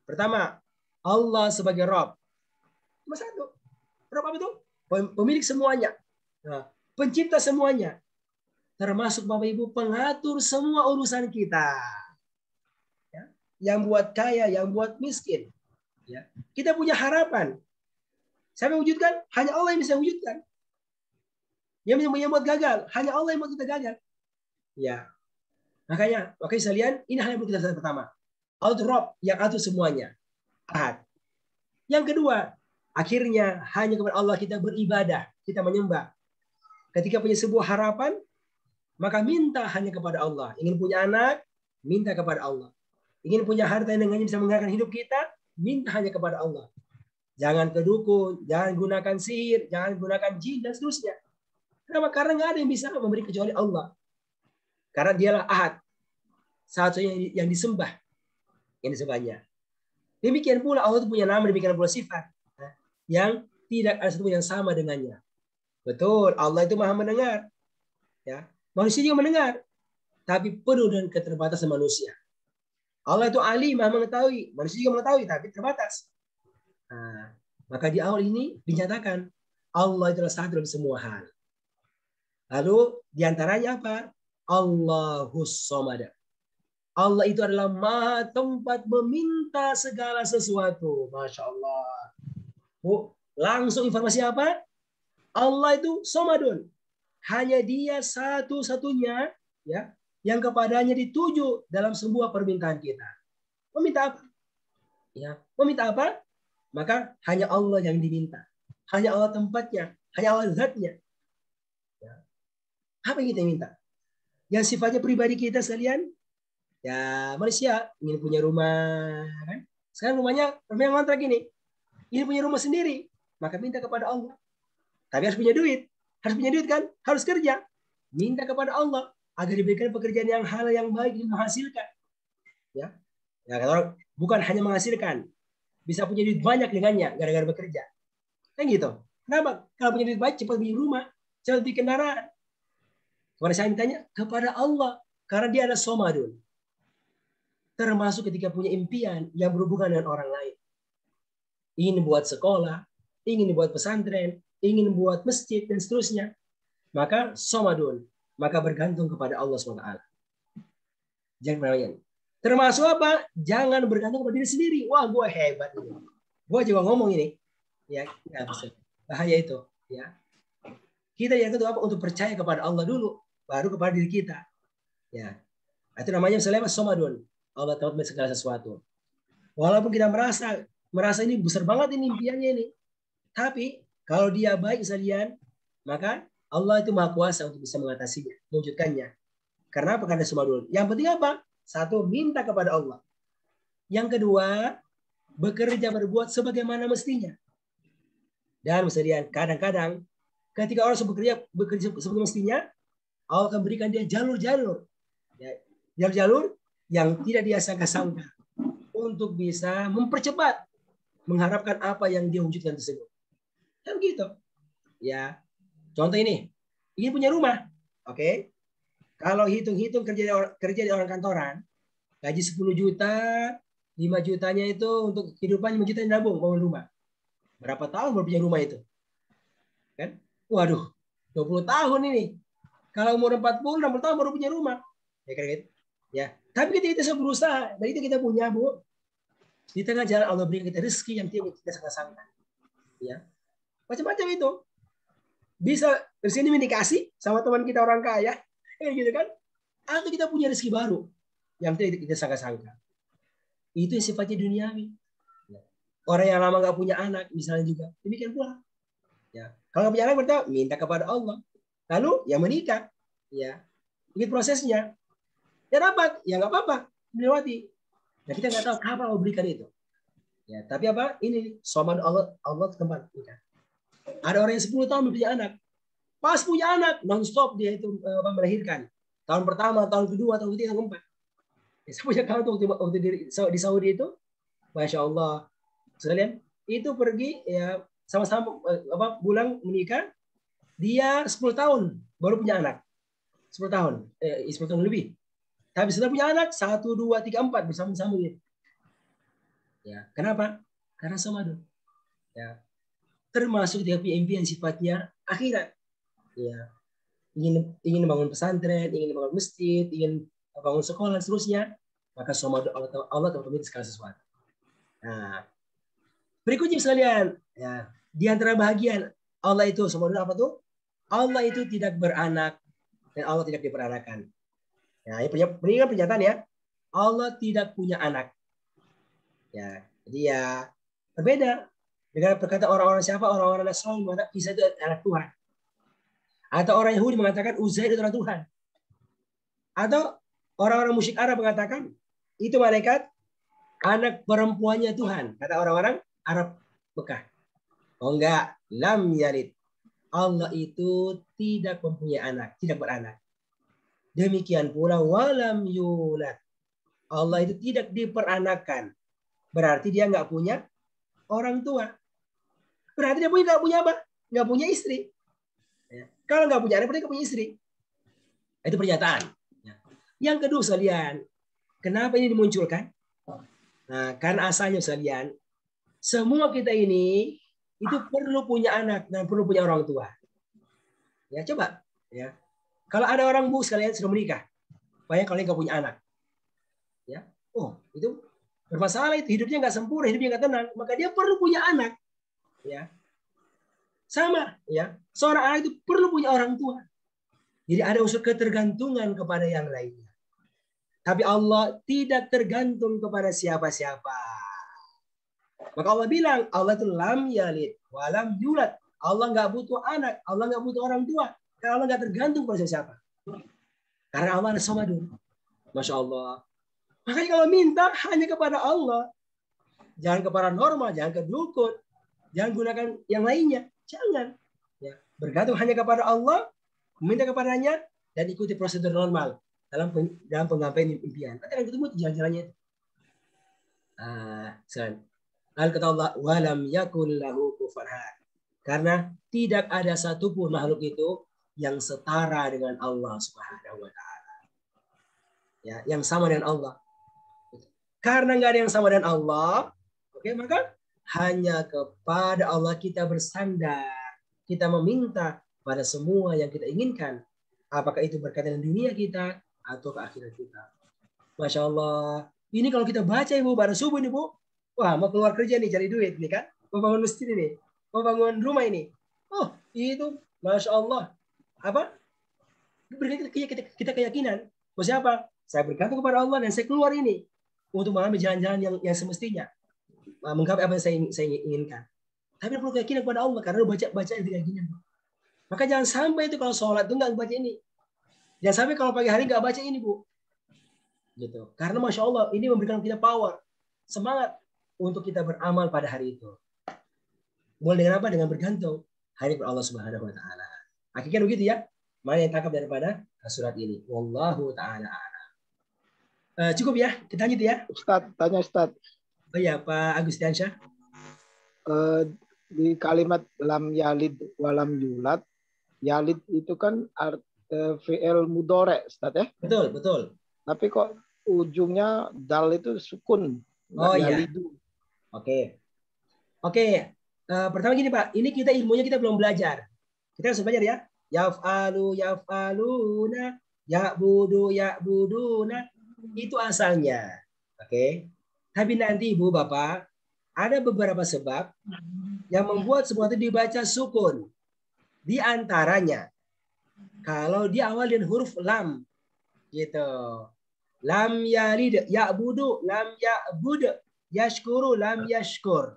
Pertama, Allah sebagai Rabb. Cuma satu. Rob apa itu? Pemilik semuanya. Nah, pencipta semuanya. Termasuk Bapak Ibu pengatur semua urusan kita. Ya. Yang buat kaya, yang buat miskin. Ya. Kita punya harapan. Siapa yang wujudkan? Hanya Allah yang bisa wujudkan. Yang buat gagal, hanya Allah yang buat kita gagal. Ya. Makanya sekalian, ini hal yang perlu kita sadar pertama. Al-Rob yang atur semuanya. Ahad. Yang kedua, akhirnya hanya kepada Allah kita beribadah, kita menyembah. Ketika punya sebuah harapan, maka minta hanya kepada Allah. Ingin punya anak, minta kepada Allah. Ingin punya harta yang dengannya bisa menggerakkan hidup kita, minta hanya kepada Allah. Jangan ke dukun, jangan gunakan sihir, jangan gunakan jin, dan seterusnya. Kenapa? Karena nggak ada yang bisa memberi kecuali Allah. Karena dialah Ahad. Satu-satunya yang disembah. Yang disembahnya. Demikian pula Allah itu punya nama, demikian pula sifat. Yang tidak ada satu yang sama dengannya. Betul, Allah itu maha mendengar. Ya, manusia juga mendengar. Tapi penuh dengan keterbatasan manusia. Allah itu alim, maha mengetahui. Manusia juga mengetahui, tapi terbatas. Nah, maka di awal ini dinyatakan Allah itulah satu dalam semua hal. Lalu diantaranya apa? Allahus Somad. Allah itu adalah maha tempat meminta segala sesuatu. Masya Allah. Langsung informasi apa? Allah itu Somadun. Hanya dia satu-satunya ya yang kepadanya dituju dalam sebuah permintaan kita. Meminta apa? Ya, meminta apa? Maka hanya Allah yang diminta. Hanya Allah tempatnya. Hanya Allah zatnya. Ya. Apa yang kita minta? Yang sifatnya pribadi kita sekalian, ya manusia ingin punya rumah, kan? Sekarang rumahnya ngontrak gini, ingin punya rumah sendiri, maka minta kepada Allah. Tapi harus punya duit kan? Harus kerja, minta kepada Allah agar diberikan pekerjaan yang halal, yang baik, yang menghasilkan. Ya, kalau bukan hanya menghasilkan, bisa punya duit banyak dengannya gara-gara bekerja, kan gitu. Kenapa? Kalau punya duit banyak, cepat beli rumah, cepat beli kendaraan. Kepada saya mintanya kepada Allah karena dia adalah Somadun. Termasuk ketika punya impian yang berhubungan dengan orang lain. Ingin buat sekolah, ingin buat pesantren, ingin buat masjid dan seterusnya. Maka Somadun, maka bergantung kepada Allah SWT. Jangan bermain. Termasuk apa? Jangan bergantung kepada diri sendiri. Wah, gue hebat ini. Gue juga ngomong ini. Ya, bahaya itu. Ya. Kita yang kedua apa? Untuk percaya kepada Allah dulu. Baru kepada diri kita. Ya, itu namanya misalnya Somadun. Allah tahu segala sesuatu. Walaupun kita merasa ini besar banget ini impiannya ini. Tapi kalau dia baik sekalian, maka Allah itu maha kuasa untuk bisa mengatasinya, mewujudkannya. Karena apa? Karena Somadun. Yang penting apa? Satu, minta kepada Allah. Yang kedua, bekerja berbuat sebagaimana mestinya. Dan sekalian, kadang-kadang ketika orang bekerja seperti mestinya, Allah akan berikan dia jalur-jalur. Ya, jalur-jalur yang tidak dia sangka-sangka. Untuk bisa mempercepat. Mengharapkan apa yang dia wujudkan tersebut. Ya begitu. Ya, contoh ini. Ingin punya rumah. Oke. Kalau hitung-hitung kerja di orang kantoran. Gaji 10 juta. 5 jutanya itu untuk kehidupan 5 juta yang nabung bangun rumah. Berapa tahun baru punya rumah itu? Kan? Waduh. 20 tahun ini. Kalau umur 40, 60 tahun baru punya rumah. Ya kan gitu. Ya. Tapi kita berusaha. Dan itu kita punya, Bu. Di tengah jalan Allah berikan kita rezeki yang tidak kita sangka-sangka. Ya. Macam-macam itu. Bisa rezeki ini dikasih sama teman kita orang kaya. Gitu kan. Atau kita punya rezeki baru. Yang tidak kita sangka-sangka. Itu yang sifatnya duniawi. Ya. Orang yang lama nggak punya anak. Misalnya juga. Demikian pula. Ya. Kalau nggak punya anak berarti minta kepada Allah. Lalu yang menikah, ya, ini prosesnya. Ya dapat, ya nggak apa-apa, melewati. Nah kita nggak tahu kapan Allah berikan itu. Ya, tapi apa? Ini Somad Allah tempat nikah. Ada orang yang 10 tahun belum punya anak, pas punya anak non-stop dia itu melahirkan. Tahun pertama, tahun kedua, tahun ketiga, tahun keempat. Ya, saya punya kawan waktu di Saudi itu, masya Allah, sekalian itu pergi ya sama-sama pulang menikah. Dia 10 tahun baru punya anak. 10 tahun. 10 tahun lebih. Tapi setelah punya anak, 1, 2, 3, 4 bersama-sama gitu. Ya, kenapa? Karena Somadun. Ya. termasuk dia punya impian sifatnya akhirat. Ya. Ingin bangun pesantren, ingin bangun masjid, ingin bangun sekolah, seterusnya, maka semua Allah telah meminta segala sesuatu. Nah, berikutnya sekalian, ya, di antara bahagian Allah itu semua apa tuh? Allah itu tidak beranak dan Allah tidak diperanakan. Ya, ini kan pernyataan ya. Allah tidak punya anak. Ya, jadi ya berbeda dengan perkataan orang-orang siapa, orang-orang Nasrani mengatakan Isa itu anak Tuhan. Atau orang Yahudi mengatakan Uzair itu anak Tuhan. Atau orang-orang musyrik Arab mengatakan itu malaikat anak perempuannya Tuhan. Kata orang-orang Arab Mekah. Oh enggak, lam yalid. Allah itu tidak mempunyai anak, tidak beranak. Demikian pula walam yulad. Allah itu tidak diperanakan. Berarti dia nggak punya orang tua. Berarti dia nggak punya apa? Nggak punya istri. Ya. Kalau nggak punya anak, berarti nggak punya istri. Itu pernyataan. Ya. Yang kedua sekalian, kenapa ini dimunculkan? Nah, karena asalnya sekalian, semua kita ini itu perlu punya anak dan perlu punya orang tua. Ya coba. Ya. Kalau ada orang bu sekalian sudah menikah, banyak kalian nggak punya anak. Ya, oh itu bermasalah, itu hidupnya nggak sempurna, hidupnya nggak tenang, maka dia perlu punya anak. Ya, sama ya, seorang anak itu perlu punya orang tua. Jadi ada unsur ketergantungan kepada yang lainnya. Tapi Allah tidak tergantung kepada siapa-siapa. Maka Allah bilang Allah itu lam yalid walam yulad. Allah nggak butuh anak, Allah nggak butuh orang tua, karena Allah nggak tergantung pada siapa. Karena Allah adalah Samadun. Masya Allah. Makanya kalau minta hanya kepada Allah. Jangan ke paranormal, jangan ke dukun. Jangan gunakan yang lainnya. Jangan. Ya. Bergantung hanya kepada Allah, minta kepadanya, dan ikuti prosedur normal dalam penggapaian impian. Nanti akan ketemu jalan-jalannya itu. Lalu kata Allah, walam yakul lahu kufuwan ahad. Karena tidak ada satupun makhluk itu yang setara dengan Allah Subhanahu wa taala. Ya, yang sama dengan Allah. Karena nggak ada yang sama dengan Allah, oke, maka hanya kepada Allah kita bersandar. Kita meminta pada semua yang kita inginkan. Apakah itu berkaitan dengan dunia kita atau ke akhirat kita. Masya Allah. Ini kalau kita baca Ibu, pada subuh nih Bu. Wah, mau keluar kerja nih, cari duit nih kan. Mau bangun masjid ini. Mau bangun rumah ini. Oh, itu Masya Allah. Apa? Kita keyakinan. Mau siapa? Saya bergantung kepada Allah dan saya keluar ini. Untuk mengambil jalan-jalan yang semestinya. Menggapai apa yang saya inginkan. Tapi perlu keyakinan kepada Allah. Karena baca yang keyakinan. Maka jangan sampai itu kalau sholat itu nggak baca ini. Jangan sampai kalau pagi hari nggak baca ini Bu. Gitu. Karena Masya Allah ini memberikan kita power. Semangat untuk kita beramal pada hari itu. Mulai dengan apa? Dengan bergantung hanya kepada Allah Subhanahu wa taala. Akhirnya begitu ya. Mana yang tangkap daripada surat ini? Wallahu taala a'lam. Cukup ya, kita lanjut ya. Ustadz, tanya Ustadz. Oh ya, Pak Agustiansyah. Di kalimat lam yalid walam yulad, yalid itu kan fi'il mudhari, Ustadz ya? Betul, betul. Tapi kok ujungnya dal itu sukun. Oh iya. Oke. Pertama gini Pak, ini ilmunya kita belum belajar. Kita harus belajar ya. Yaf'aluna, ya'buduna. Itu asalnya. Oke. Tapi nanti Ibu Bapak, ada beberapa sebab yang membuat semua itu dibaca sukun. Di antaranya, kalau di awal dengan huruf lam. Gitu. Lam yalid, ya'budu, lam ya'bud, yashkuru, lam yashkur.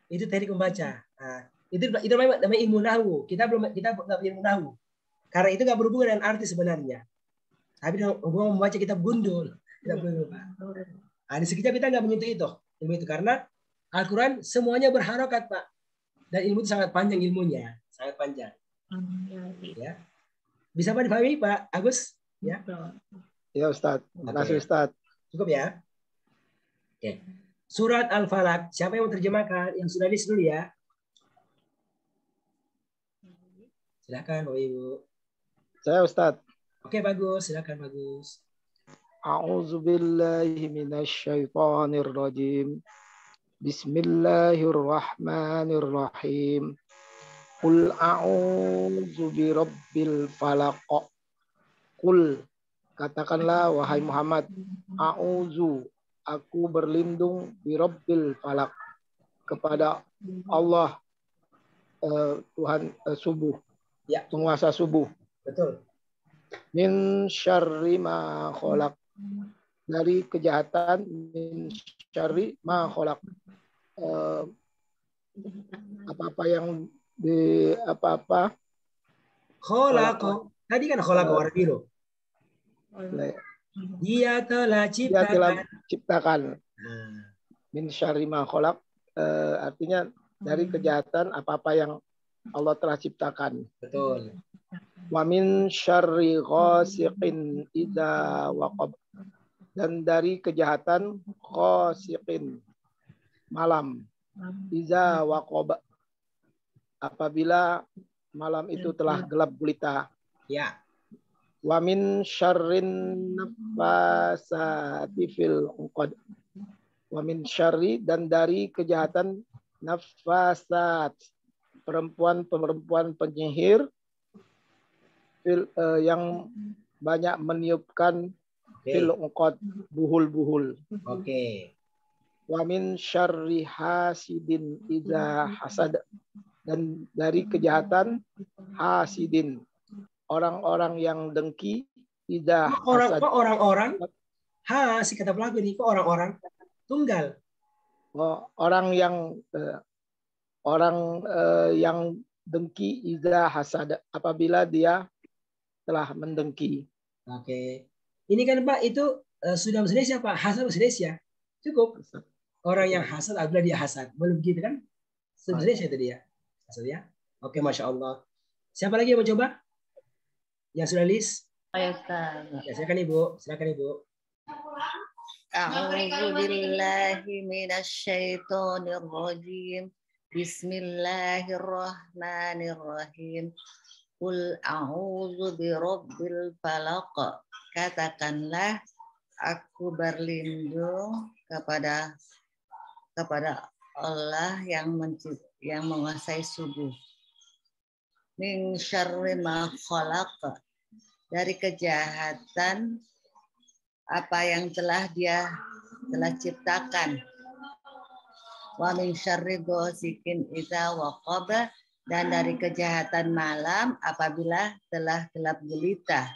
Itu teknik membaca. Nah, itu namanya ilmu nahwu. Kita nggak punya ilmu nahwu. Karena itu nggak berhubungan dengan arti sebenarnya. Tapi hubungan membaca kitab gundul. Nah, di sekejap kita nggak menyentuh ilmu itu karena Al-Quran semuanya berharokat Pak. Dan ilmu itu sangat panjang ilmunya, sangat panjang. Ya. Bisa Pak dipahami Pak Agus? Ya. Ya Ustadz. Terima kasih Ustadz. Cukup ya. Oke. Surat Al-Falaq. Siapa yang mau terjemahkan? Yang sudah list dulu ya. Silakan Bapak Ibu. Saya Ustadz. Oke bagus, silakan bagus. A'udzubillahi minasyaitonirrajim. Bismillahirrahmanirrahim. Qul a'udzu birabbil falaq. Qul, katakanlah wahai Muhammad, a'udzu, aku berlindung birabbil falaq, kepada Allah, Tuhan subuh, Ya. penguasa subuh. Betul. Min syarri ma khalaq, dari kejahatan, min syarri ma khalaq, apa-apa yang di apa-apa Khalaqa. Tadi kan khalaqa warna biru. Dia telah ciptakan. Min syarri ma khalaq, artinya dari kejahatan apa-apa yang Allah telah ciptakan. Betul. Wa min syarri ghasiqin idza waqab, dan dari kejahatan ghasiqin, malam, idza waqab, apabila malam itu telah gelap gulita. Ya. Wa min syarrin nafasati fil 'uqad. Wa min syarri, dan dari kejahatan nafasat, perempuan penyihir, yang banyak meniupkan fil 'uqad, buhul-buhul. Oke. Wa min syarri hasidin idza hasad, dan dari kejahatan hasidin, orang-orang yang dengki, idza hasad. Orang-orang si kata pelaku ini kok orang-orang tunggal. Orang yang dengki, idza hasad, apabila dia telah mendengki. Oke. Ini kan Pak itu sudah bahasa Indonesia Pak, hasad bahasa Indonesia. Cukup. Orang yang hasad apabila dia hasad. Belum begitu kan? Bahasa Indonesia itu dia. Hasad ya. Oke, Masya Allah. Siapa lagi yang mau coba? Yang sudah list? Ayo, Ustaz. Ya, silakan Ibu. Silakan Ibu. A'udzu billahi minasyaitonir rajim. Bismillahirrahmanirrahim. Qul a'udzu birabbil falaq. Katakanlah, aku berlindung kepada Allah yang menguasai subuh. Min syarri ma khalaq, dari kejahatan apa yang dia telah ciptakan. Wa min syarri ghasiqin idza waqab, dan dari kejahatan malam apabila telah gelap gulita.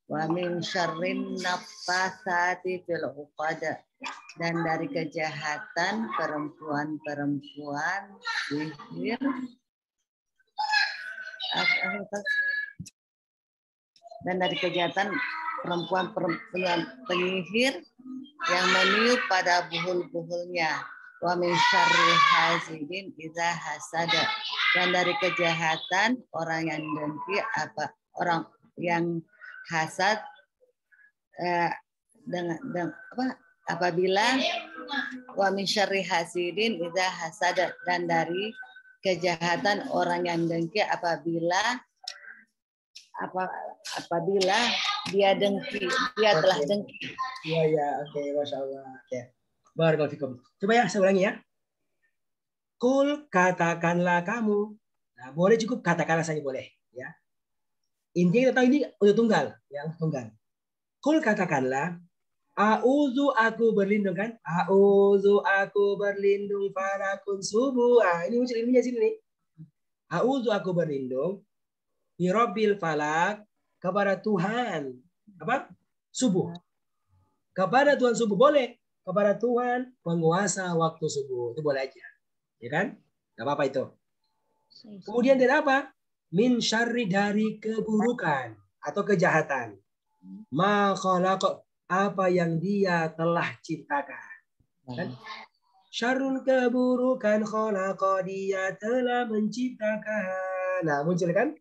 Wa min syarrin nafasati fil 'uqad, dan dari kejahatan perempuan sihir, dan dari kejahatan perempuan penyihir yang meniup pada buhul-buhulnya. Wa min syarri hasidin idza hasada, dan dari kejahatan orang yang dengki, orang yang hasad, apabila wa min syarri hasidin idza hasada, dan dari kejahatan orang yang dengki apabila dia telah dengki. Iya, oke, Masya Allah. Oke. Barakallahu fikum. Coba ya, saya ulangi ya. Qul, katakanlah kamu. Nah, boleh cukup katakanlah saja boleh. Ya. Intinya kita tahu ini untuk tunggal. Ya, untuk tunggal. Qul, katakanlah. A'udzu, aku berlindung kan? A'udzu, aku berlindung falakun subuh. Ini muncul ilmunya sini nih. A'udzu, aku berlindung birabbil falak, kepada Tuhan apa? Subuh. Kepada Tuhan subuh boleh. Kepada Tuhan penguasa waktu subuh. Itu boleh aja. Ya kan? Enggak apa-apa itu. Kemudian dari apa? Min syarri, dari keburukan atau kejahatan. Ma khalaqa, apa yang dia telah ciptakan. Kan? Syarrun, keburukan, khalaqa, dia telah menciptakan. Nah, muncul kan?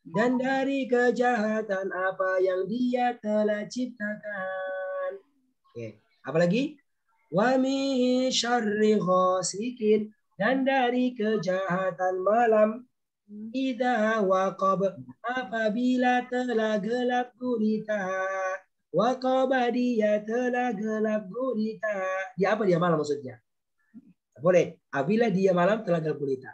Dan dari kejahatan apa yang dia telah ciptakan. Oke. Apa lagi? Wa min syarri ghasiqin, dan dari kejahatan malam, idza waqab, apabila telah gelap gulita. Waqaba, dia telah gelap gulita. Dia apa dia malam maksudnya? Boleh. Apabila dia malam telah gelap gulita.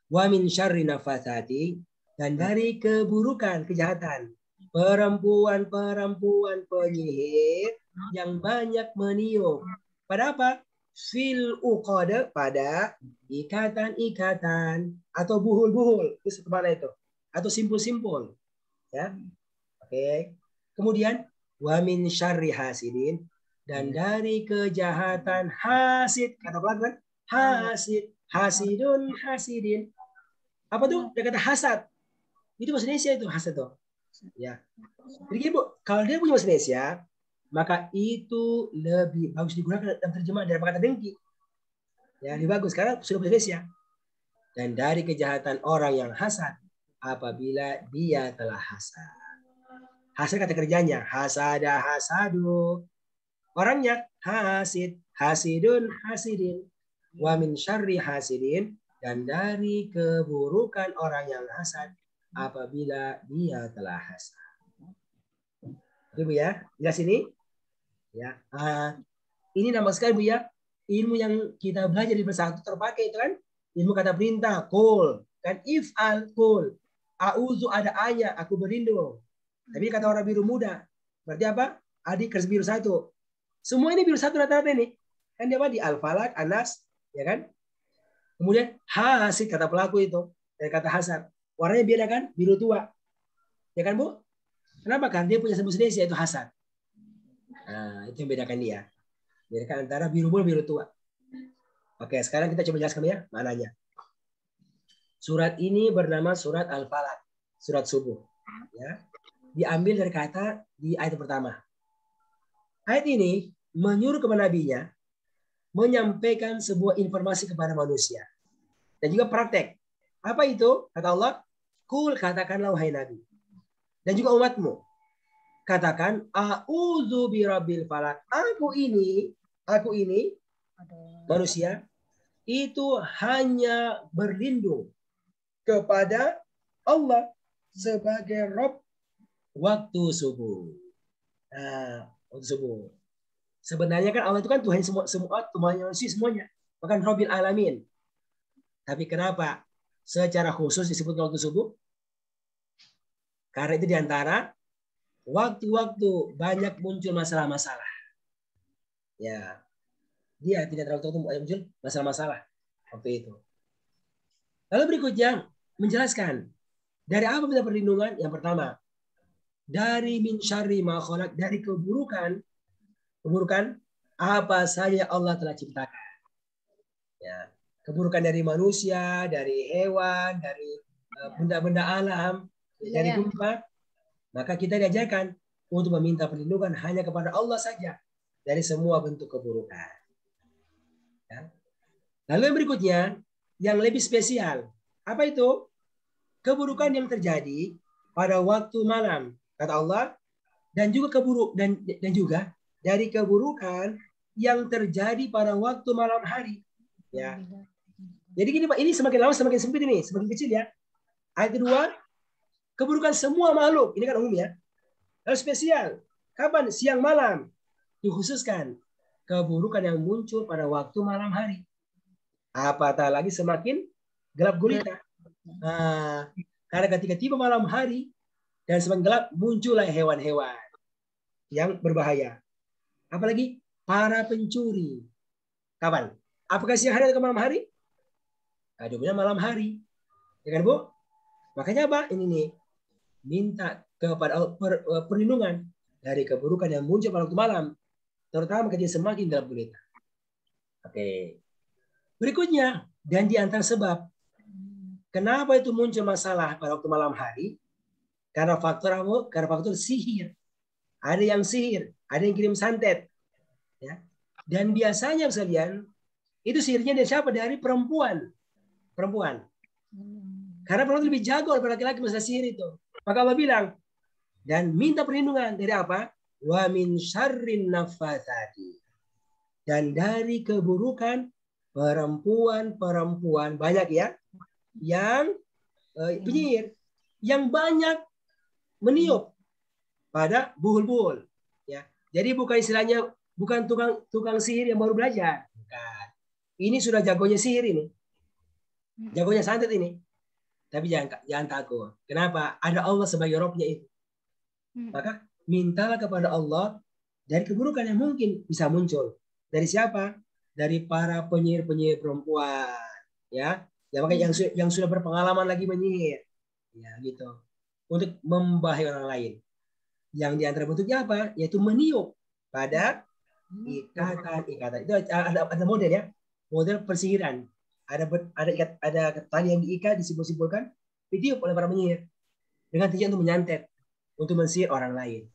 Wa min syarri nafathati, dan dari keburukan, kejahatan perempuan-perempuan penyihir yang banyak meniup. Pada apa? Fil uqad, pada ikatan-ikatan atau buhul-buhul. Itu mana itu? Atau simpul-simpul. Ya. Oke. Kemudian wa min syarri hasidin, dan dari kejahatan hasid. Kata pelaku kan? Hasid. Hasidun hasidin. Apa tuh? Dia kata hasad. Itu bahasa Indonesia itu hasad tuh. Ya. Jadi gini, Bu, kalau dia punya bahasa Indonesia, maka itu lebih bagus digunakan dalam terjemahan daripada kata dengki. Ya, lebih bagus karena sudah bahasa Indonesia. Dan dari kejahatan orang yang hasad apabila dia telah hasad. Hasad kata kerjanya, hasada hasadu. Orangnya hasid, hasidun hasidin. Wa min syarri hasidin, dan dari keburukan orang yang hasad apabila dia telah hasad. Itu Bu ya, jelas ini? Ya. Ini nama sekali Bu ya, ilmu yang kita belajar di bersatu terpakai itu kan, ilmu kata perintah, kul, kan if'al kul, a'udzu ada ayat, aku berlindung. Tapi kata orang biru muda, berarti apa? Adik garis biru satu. Semua ini biru satu rata-rata ini. Kan dia apa? Di Al-Falaq, Anas, ya kan? Kemudian hasid kata pelaku itu, dari kata hasad. Warnanya beda kan? Biru tua. Ya kan Bu? Kenapa kan? Dia punya sebut jenis yaitu hasad. Nah, itu yang bedakan dia. Bedakan antara biru muda biru tua. Oke, sekarang kita coba jelaskan ya maknanya. Surat ini bernama surat Al-Falaq, surat subuh. Ya. Diambil dari kata di ayat pertama. Ayat ini menyuruh kepada nabinya menyampaikan sebuah informasi kepada manusia. Dan juga praktek. Apa itu? Kata Allah, kul, katakanlah wahai Nabi. Dan juga umatmu. Katakan, a'udzu birabbil falaq. Aku ini, manusia, itu hanya berlindung kepada Allah sebagai Rabb waktu subuh. Nah, waktu subuh. Sebenarnya kan Allah itu kan Tuhan semua Tuhan manusia semuanya. Bahkan Rabbil Alamin. Tapi kenapa secara khusus disebut waktu subuh? Karena itu diantara waktu-waktu banyak muncul masalah-masalah. Ya, dia tidak terlalu muncul masalah-masalah waktu itu. Lalu berikutnya menjelaskan dari apa minta perlindungan? Yang pertama, dari min syarri ma khalaq, dari keburukan apa saja Allah telah ciptakan. Ya, keburukan dari manusia, dari hewan, dari benda-benda alam, dari gempa. Maka kita diajarkan untuk meminta perlindungan hanya kepada Allah saja dari semua bentuk keburukan. Ya. Lalu yang berikutnya, yang lebih spesial. Apa itu? Keburukan yang terjadi pada waktu malam, kata Allah, dan juga dan juga dari keburukan yang terjadi pada waktu malam hari. Ya. Jadi gini Pak, ini semakin lama semakin sempit ini, semakin kecil ya. Ayat kedua, keburukan semua makhluk, ini kan umum ya. Lalu spesial, kapan? Siang malam. Dikhususkan keburukan yang muncul pada waktu malam hari. Apatah lagi semakin gelap gulita. Nah, karena ketika tiba malam hari dan semakin gelap, muncullah hewan-hewan yang berbahaya. Apalagi para pencuri. Kapan? Apakah siang hari atau malam hari? Adanya malam hari. Ya kan Bu? Makanya apa? Ini nih. Minta kepada Allah perlindungan dari keburukan yang muncul pada waktu malam. Terutama ketika semakin gelap gulita. Oke. Berikutnya, dan di antara sebab kenapa itu muncul masalah pada waktu malam hari? Karena faktor apa? Karena faktor sihir. Ada yang sihir, ada yang kirim santet. Ya. Dan biasanya sekalian, itu sihirnya dari siapa? Dari perempuan. Karena perempuan lebih jago daripada laki-laki masalah sihir itu. Maka Allah bilang, dan minta perlindungan dari apa? Wa min syarrin nafathati. Dan dari keburukan perempuan banyak ya, yang penyihir, yang banyak meniup pada buhul-buhul. Ya. Jadi bukan istilahnya, bukan tukang sihir yang baru belajar. Bukan. ini sudah jagonya sihir ini. Jagonya santet ini. Tapi jangan takut. Kenapa? Ada Allah sebagai Robnya itu. Maka mintalah kepada Allah dari keburukan yang mungkin bisa muncul. Dari siapa? Dari para penyihir-penyihir perempuan. Ya, makanya yang sudah berpengalaman lagi menyihir. Ya, gitu. Untuk membahayai orang lain. Yang di antara bentuknya apa? Yaitu meniup pada ikatan. Itu ada model ya. Model persihiran. Ada tali yang diikat, disimpul-simpulkan, ditiup oleh para penyihir dengan tujuan untuk menyantet, untuk mensihir orang lain.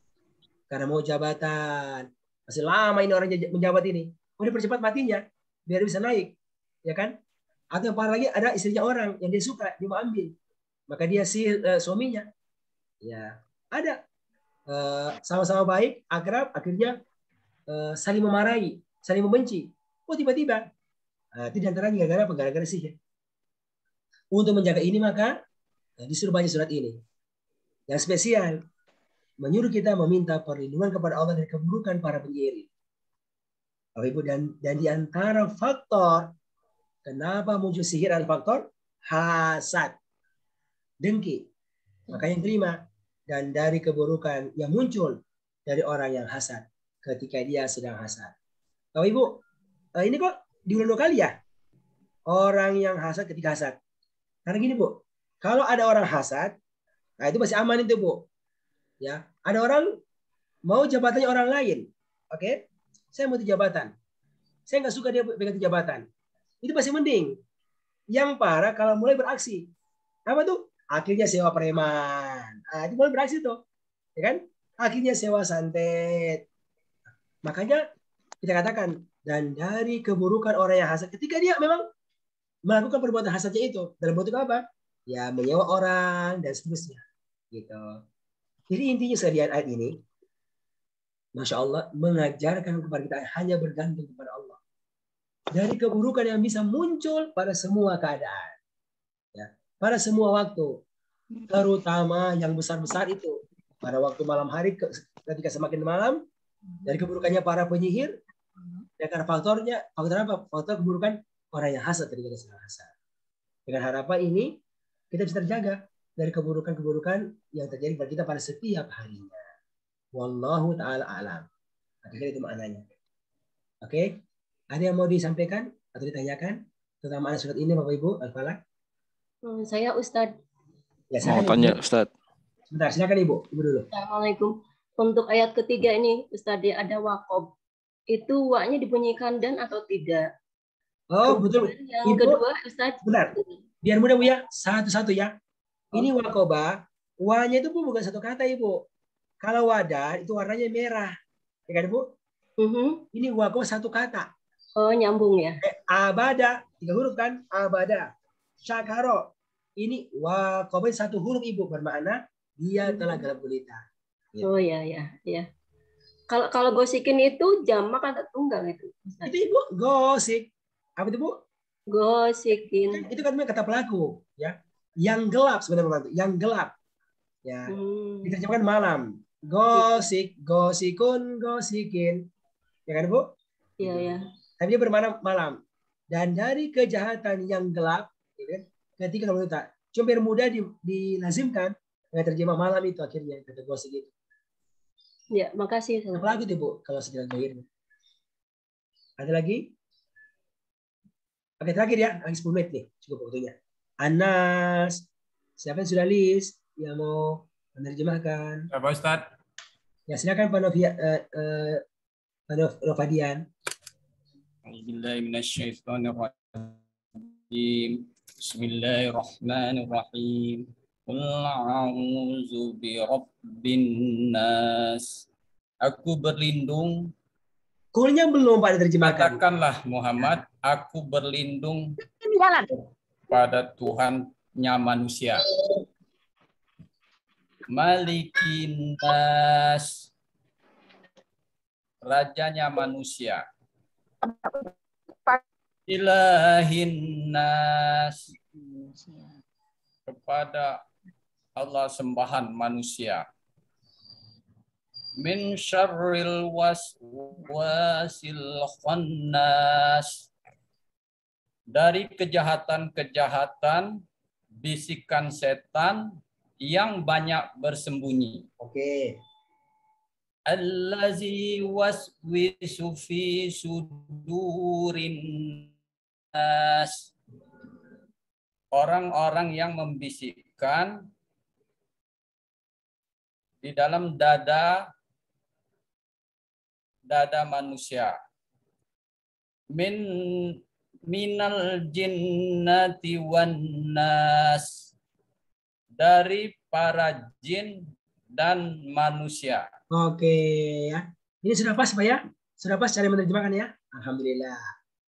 Karena mau jabatan, masih lama ini orang menjabat ini, mau dipercepat matinya biar bisa naik, ya kan? Atau yang parah lagi ada istrinya orang yang dia suka, dia mau ambil, maka dia sihir suaminya. Ya, ada sama-sama baik, akrab, akhirnya saling memarahi, saling membenci. Oh tiba-tiba itu diantaranya gara-gara sihir. Untuk menjaga ini maka disuruh baca surat ini. Yang spesial menyuruh kita meminta perlindungan kepada Allah dari keburukan para penyihir. Bapak Ibu, dan di antara faktor kenapa muncul sihir adalah faktor hasad, dengki. Maka yang terima dan dari keburukan yang muncul dari orang yang hasad ketika dia sedang hasad. Bapak Ibu, ini kok diulang 2 kali ya? Orang yang hasad ketika hasad. Karena gini Bu, kalau ada orang hasad, nah itu masih aman itu Bu. Ya, ada orang mau jabatannya orang lain. Oke? Saya mau jabatan. Saya nggak suka dia pegang jabatan. Itu masih mending. Yang parah kalau mulai beraksi. Apa tuh? Akhirnya sewa preman. Nah, itu mulai beraksi tuh. Ya kan? Akhirnya sewa santet. Makanya kita katakan, dan dari keburukan orang yang hasad ketika dia memang melakukan perbuatan hasadnya itu dalam bentuk apa? Ya menyewa orang dan seterusnya. Gitu. Jadi intinya sekalian ayat ini, Masya Allah, mengajarkan kepada kita hanya bergantung kepada Allah. Dari keburukan yang bisa muncul pada semua keadaan. Ya, pada semua waktu. Terutama yang besar-besar itu. Pada waktu malam hari ketika semakin malam, dari keburukannya para penyihir, ya karena faktor apa? Faktor keburukan orang yang hasad ketika dia sedang hasad. Dengan harapan ini, kita bisa terjaga dari keburukan-keburukan yang terjadi pada kita pada setiap harinya. Wallahu ta'ala alam. Akhirnya itu maknanya. Oke? Ada yang mau disampaikan atau ditanyakan tentang makna surat ini Bapak Ibu Al-Falaq? Saya Ustadz. Ya, mau tanya Ustadz. Sebentar, silakan Ibu. Ibu dulu. Assalamualaikum. Untuk ayat ketiga ini Ustadz, ada wakob. Itu waknya dibunyikan dan atau tidak? Oh, betul. Yang Ibu, kedua Ustadz. benar. Biar mudah Bu ya, satu-satu ya. Ini wakoba, wanya itu Bu bukan satu kata Ibu. Kalau wadah itu warnanya merah. Ya kan Bu? Ini wakoba satu kata. Oh, nyambung ya. Abada, 3 huruf kan? Abada. Syakaro. Ini wakoba 1 huruf Ibu, bermakna dia telah gelap gulita. Ya. Oh ya. Kalau gosikin itu jamak atau tunggal itu? Ustaz? Itu Ibu gosik. Apa itu Bu? Gosikin. Itu kan kata pelaku, ya. Yang gelap sebenarnya, yang gelap. Ya. Diterjemahkan malam. Gosik, gosikun, gosikin. Ya kan Bu? Iya. Tapi dia bermakna malam. Dan dari kejahatan yang gelap, ya, ketika kamu minta, cuma biar mudah dilazimkan dengan terjemah malam itu akhirnya kata gosik itu. Ya, makasih. Apa lagi tuh Bu kalau sedang zahirnya? Ada lagi? Oke, terakhir ya, lagi 10 menit nih, cukup waktunya. Anas, siapa yang sudah list yang mau menerjemahkan? Apa Ustaz? Ya silakan Pak Novadian. Bismillahirrahmanirrahim. Qul a'udzu birabbin nas. Aku berlindung. Kulnya belum Pak diterjemahkan. Katakanlah Muhammad, aku berlindung pada Tuhannya manusia. Malikin nas. Rajanya manusia. Ilahin nas. Kepada Allah sembahan manusia. Min syarril waswasil khannas. dari kejahatan-kejahatan bisikan setan yang banyak bersembunyi. Oke. Allazi waswisu fi sudurin nas. Orang-orang yang membisikkan di dalam dada manusia. Minal jinnati wan nas. Dari para jin dan manusia. Oke ya. Ini sudah pas Pak ya? Sudah pas cara menerjemahkan ya? Alhamdulillah.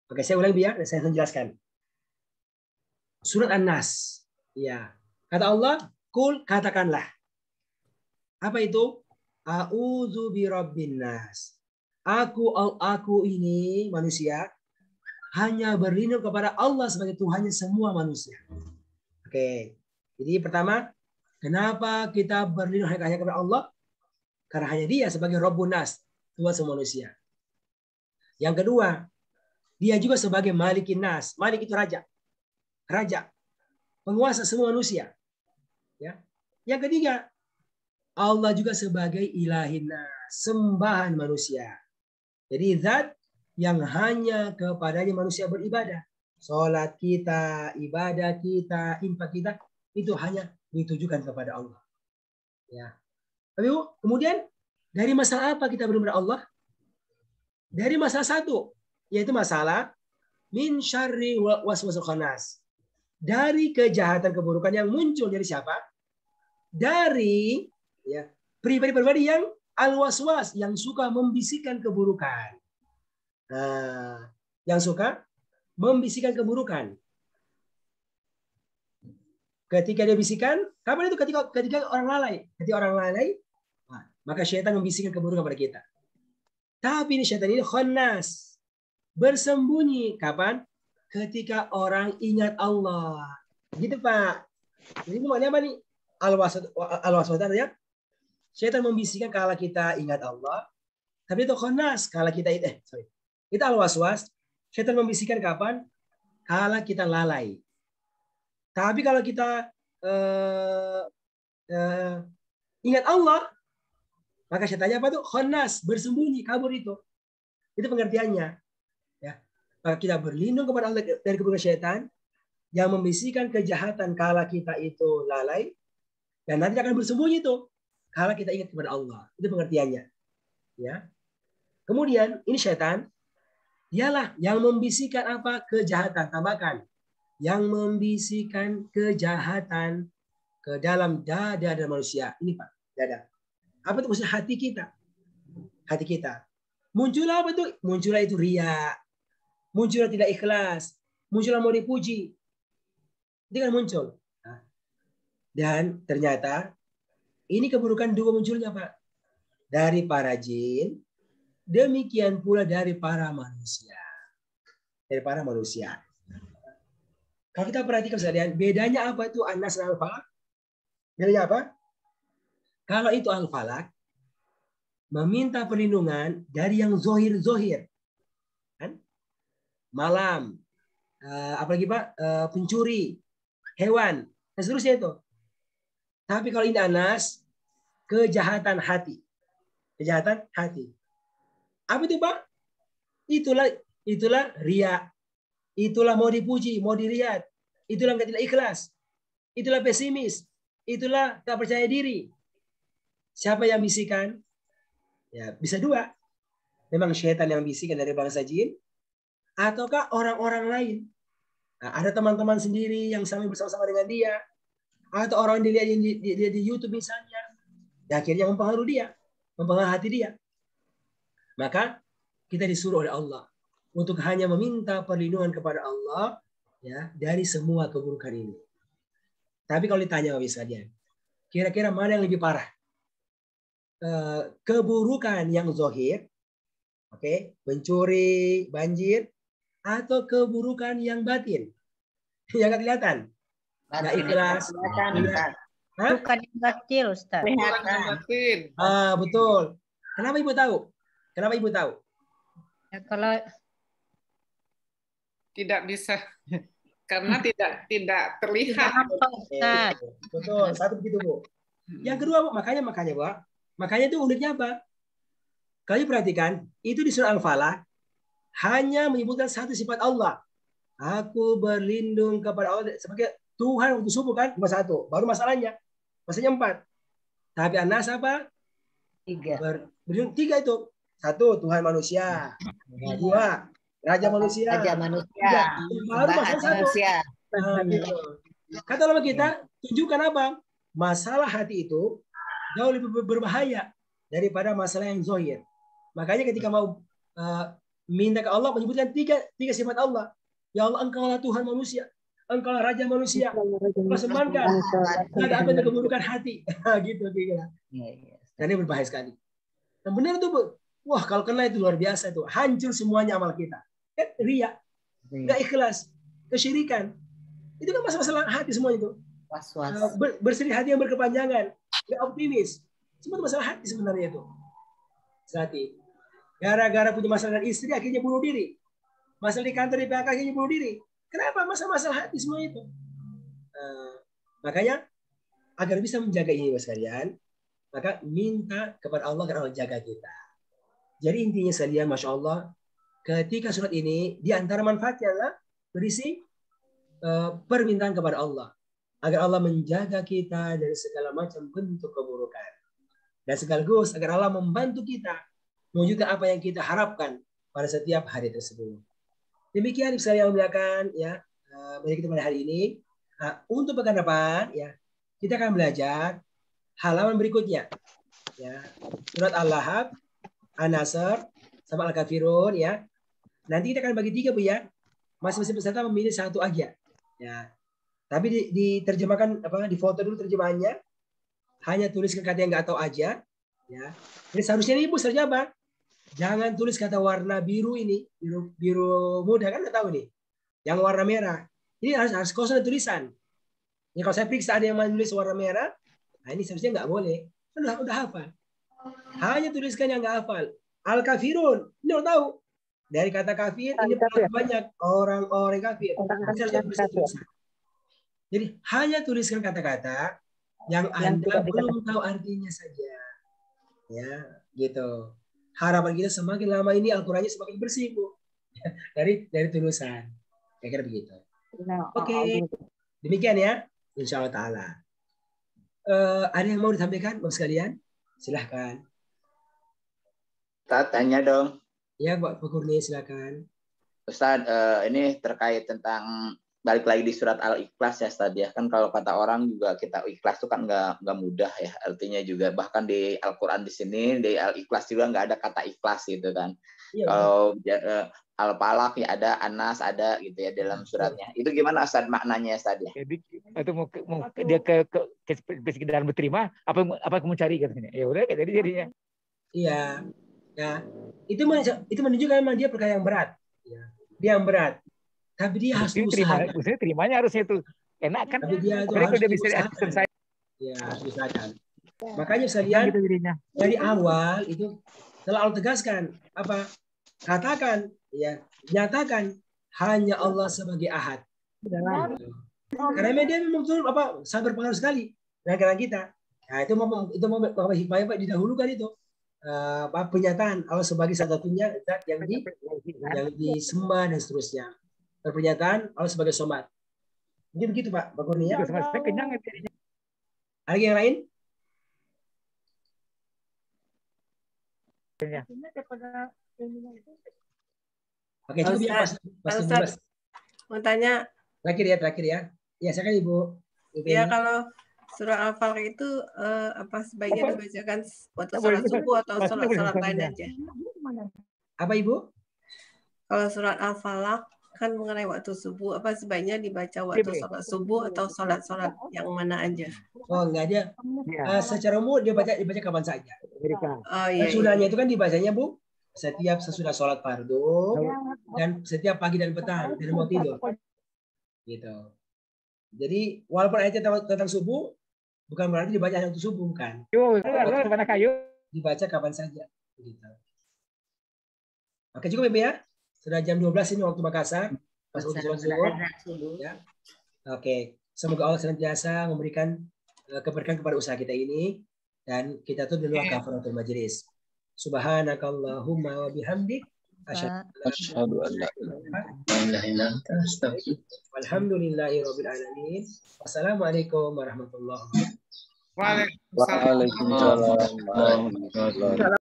Oke, saya ulangi biar saya jelaskan. Surat An-Nas. Ya. Kata Allah, kul katakanlah. Apa itu? A'udzu birabbin nas. Aku ini manusia hanya berlindung kepada Allah sebagai Tuhannya semua manusia. Oke. Jadi pertama, kenapa kita berlindung hanya kepada Allah? Karena hanya Dia sebagai Rabbun Nas, Tuhan semua manusia. Yang kedua, Dia juga sebagai Malikin Nas. Malik itu raja. Raja. Penguasa semua manusia. Ya. Yang ketiga, Allah juga sebagai Ilahin Nas, sembahan manusia. Jadi zat yang hanya kepadanya manusia beribadah. Salat kita, ibadah kita, infak kita, itu hanya ditujukan kepada Allah. Ya. Tapi kemudian dari masalah apa kita berdoa kepada Allah? Dari masalah satu, yaitu masalah min syarri waswasil khannas. Dari kejahatan keburukan yang muncul dari siapa? Dari ya, pribadi-pribadi yang al-waswas, yang suka membisikkan keburukan. Nah, yang suka membisikkan keburukan. Ketika dia bisikan, kapan itu? Ketika orang lalai. Ketika orang lalai, maka syaitan membisikkan keburukan pada kita. Tapi ini syaitan ini khannas. Bersembunyi. Kapan? Ketika orang ingat Allah. Gitu Pak. Jadi ini maknanya apa nih? Al-waswas ya. Syaitan membisikkan kalau kita ingat Allah. Tapi itu khannas. Kalau kita itu al-waswas. Syaitan membisikkan kapan? Kalau kita lalai. Tapi kalau kita ingat Allah, maka syaitannya apa tuh? Khannas, bersembunyi, kabur itu. Itu pengertiannya. Ya. Maka kita berlindung kepada Allah dari keburukan syaitan yang membisikkan kejahatan kala kita itu lalai, dan nanti akan bersembunyi itu kala kita ingat kepada Allah. Itu pengertiannya. Ya. Kemudian ini syaitan, dialah yang membisikkan apa? Kejahatan. Tambahkan. Yang membisikkan kejahatan ke dalam dada manusia. Ini Pak, dada. Apa itu maksud hati kita? Hati kita. Muncullah apa itu? Muncullah itu riya. Muncullah tidak ikhlas. Muncullah mau dipuji. Itu kan muncul. Dan ternyata ini keburukan dua munculnya Pak. Dari para jin. Demikian pula dari para manusia. Dari para manusia. Kalau kita perhatikan sekalian, bedanya apa itu An-Nas dan Al-Falaq? Bedanya apa? Kalau itu Al-Falaq, meminta perlindungan dari yang zohir-zohir. Kan? Malam, apalagi Pak, pencuri, hewan, dan seterusnya itu. Tapi kalau ini An-Nas, kejahatan hati. Kejahatan hati. Apa itu Pak? Itulah riya. Itulah mau dipuji, mau dilihat. Itulah tidak ikhlas. Itulah pesimis. Itulah tak percaya diri. Siapa yang bisikan? Ya, bisa dua. Memang syaitan yang bisikan dari bangsa jin. Ataukah orang-orang lain. Nah, ada teman-teman sendiri yang sama bersama-sama dengan dia. Atau orang yang dilihat di YouTube misalnya. Ya, akhirnya mempengaruhi dia. Mempengaruhi hati dia. Maka kita disuruh oleh Allah untuk hanya meminta perlindungan kepada Allah ya dari semua keburukan ini. Tapi kalau ditanya Bapak sekalian, kira-kira mana yang lebih parah? Keburukan yang zahir, oke, pencuri, banjir, atau keburukan yang batin? Yang nggak kelihatan. Nggak ikhlas. Bukan yang batil, Ustaz. Betul. Kenapa Ibu tahu? Kenapa Ibu tahu? Ya, kalau Tidak bisa karena tidak terlihat. Betul, satu begitu Bu. Yang kedua Bu, makanya Bu, makanya itu uniknya apa? Kalian perhatikan, itu di surah Al-Falaq hanya menyebutkan satu sifat Allah. Aku berlindung kepada Allah sebagai Tuhan untuk subuh kan, cuma satu. Baru masalahnya 4. Tapi An-Nas apa? 3. Berlindung 3 itu. 1 Tuhan manusia. 2 Raja manusia. Baru masalah 1. Nah, gitu. Kata ulama kita, tunjukkan apa? Masalah hati itu jauh lebih berbahaya daripada masalah yang zahir. Makanya ketika mau minta ke Allah menyebutkan tiga sifat Allah. Ya Allah, Engkaulah Tuhan manusia, Engkaulah Raja manusia. Engkau sembahkan. Ada apa yang keburukan hati. Gitu kira. Dan ini berbahaya sekali. Dan benar itu Bu. Wah, kalau kena itu luar biasa itu. Hancur semuanya amal kita. Riya, nggak ikhlas, kesyirikan. Itu kan masalah hati semua itu. Berseri hati yang berkepanjangan, nggak optimis. Semua itu masalah hati sebenarnya itu. Hati. Gara-gara punya masalah dengan istri akhirnya bunuh diri. Masalah di kantor di PHK akhirnya bunuh diri. Kenapa? Masalah hati semua itu. Makanya agar bisa menjaga ini Mas sekalian, maka minta kepada Allah agar Allah jaga kita. Jadi intinya sekalian, Masya Allah, ketika surat ini di antara manfaatnya adalah berisi permintaan kepada Allah agar Allah menjaga kita dari segala macam bentuk keburukan. Dan sekaligus agar Allah membantu kita mewujudkan apa yang kita harapkan pada setiap hari tersebut. Demikian saya muliakan ya bagi kita pada hari ini. Nah, untuk pekan depan ya kita akan belajar halaman berikutnya ya surat Al-Lahab, An-Nasr, sama Al-Kafirun ya. Nanti kita akan bagi 3 Bu ya. Masing-masing peserta memilih 1 aja ya. Tapi diterjemahkan di foto dulu terjemahannya. Hanya tuliskan kata yang nggak tahu aja ya. Jadi seharusnya ini Bu seharusnya apa? Jangan tulis kata warna biru ini, biru muda kan nggak tahu nih. Yang warna merah. Ini harus kosong tulisan. Ini kalau saya periksa ada yang menulis warna merah, nah ini seharusnya nggak boleh. Udah hafal. Hanya tuliskan yang nggak hafal. Al-Kafirun, ini udah tahu. Dari kata kafir ini banyak orang-orang kafir. Jadi hanya tuliskan kata-kata yang Anda belum tahu artinya saja. Ya, gitu. Harapan kita semakin lama ini Al-Qur'annya semakin bersih, Bu. dari tulisan. Kira-kira begitu. Oke. Demikian ya, insya Allah Ta'ala. Ada yang mau disampaikan, Bapak sekalian? Silahkan. Ustaz, tanya dong. Ya, Pak Kurni, silakan. Ustaz, ini terkait tentang balik lagi di surat Al-Ikhlas ya Ustaz ya. Kan kalau kata orang juga kita ikhlas itu kan nggak mudah ya. Artinya juga bahkan di Al-Qur'an di sini di Al-Ikhlas juga nggak ada kata ikhlas gitu kan. Iya, kalau Al-Falaq ya ada, An-Nas ada gitu ya dalam suratnya. Itu gimana Ustaz maknanya Ustaz ya? Jadi itu mau dia ke sekedar berterima apa yang mau cari katanya. Ya udah kayak jadi jadinya. Iya. Ya. Itu menunjukkan memang dia perkara yang berat. Ya. Dia yang berat. Tapi dia harus usahakan. Terimanya harusnya itu enak kan. Tapi dia itu harus usahakan. Ya, harus usahakan. Makanya sekalian dari awal itu telah Allah tegaskan apa? Katakan ya, nyatakan hanya Allah sebagai Ahad. Karena dia memang betul sangat berpengaruh sekali dengan kita. Nah, itu mau hikmahnya Pak didahulukan itu. Pernyataan Allah sebagai satu-satunya zat yang disembah dan seterusnya. Pernyataan Allah sebagai Somad. Mungkin begitu Pak Kurni ya. Ada yang lain? Oke, cukup ya Mas. Mau tanya. Terakhir ya. Ya, saya kan Ibu. Ya, kalau surah Al-Falaq itu apa sebaiknya dibacakan waktu sholat subuh atau sholat lain aja? Apa Ibu? Kalau surat Al-Falaq kan mengenai waktu subuh, apa sebaiknya dibaca waktu sholat subuh atau sholat yang mana aja? Oh, enggak aja. Secara umum dia baca kapan saja. Oh, iya. Sudahnya itu kan dibacanya Bu setiap sesudah sholat fardu dan setiap pagi dan petang dan mau tidur. Gitu. Jadi walaupun ayatnya tentang subuh bukan berarti dibaca hanya untuk subuh kan. Dibaca kapan saja. Gitu. Oke, cukup ya. Sudah jam 12 ini waktu Makassar. pas untuk sholat zuhur. Ya. Oke, semoga Allah senantiasa memberikan keberkahan kepada usaha kita ini dan kita tuh dulu kafaratul majlis. Subhanakallahumma wa bihamdik asyhadu an la ilaha illa anta astaghfiruka wa alhamdulillahi rabbil alamin. Wassalamualaikum warahmatullahi wabarakatuh. Waalaikumsalam.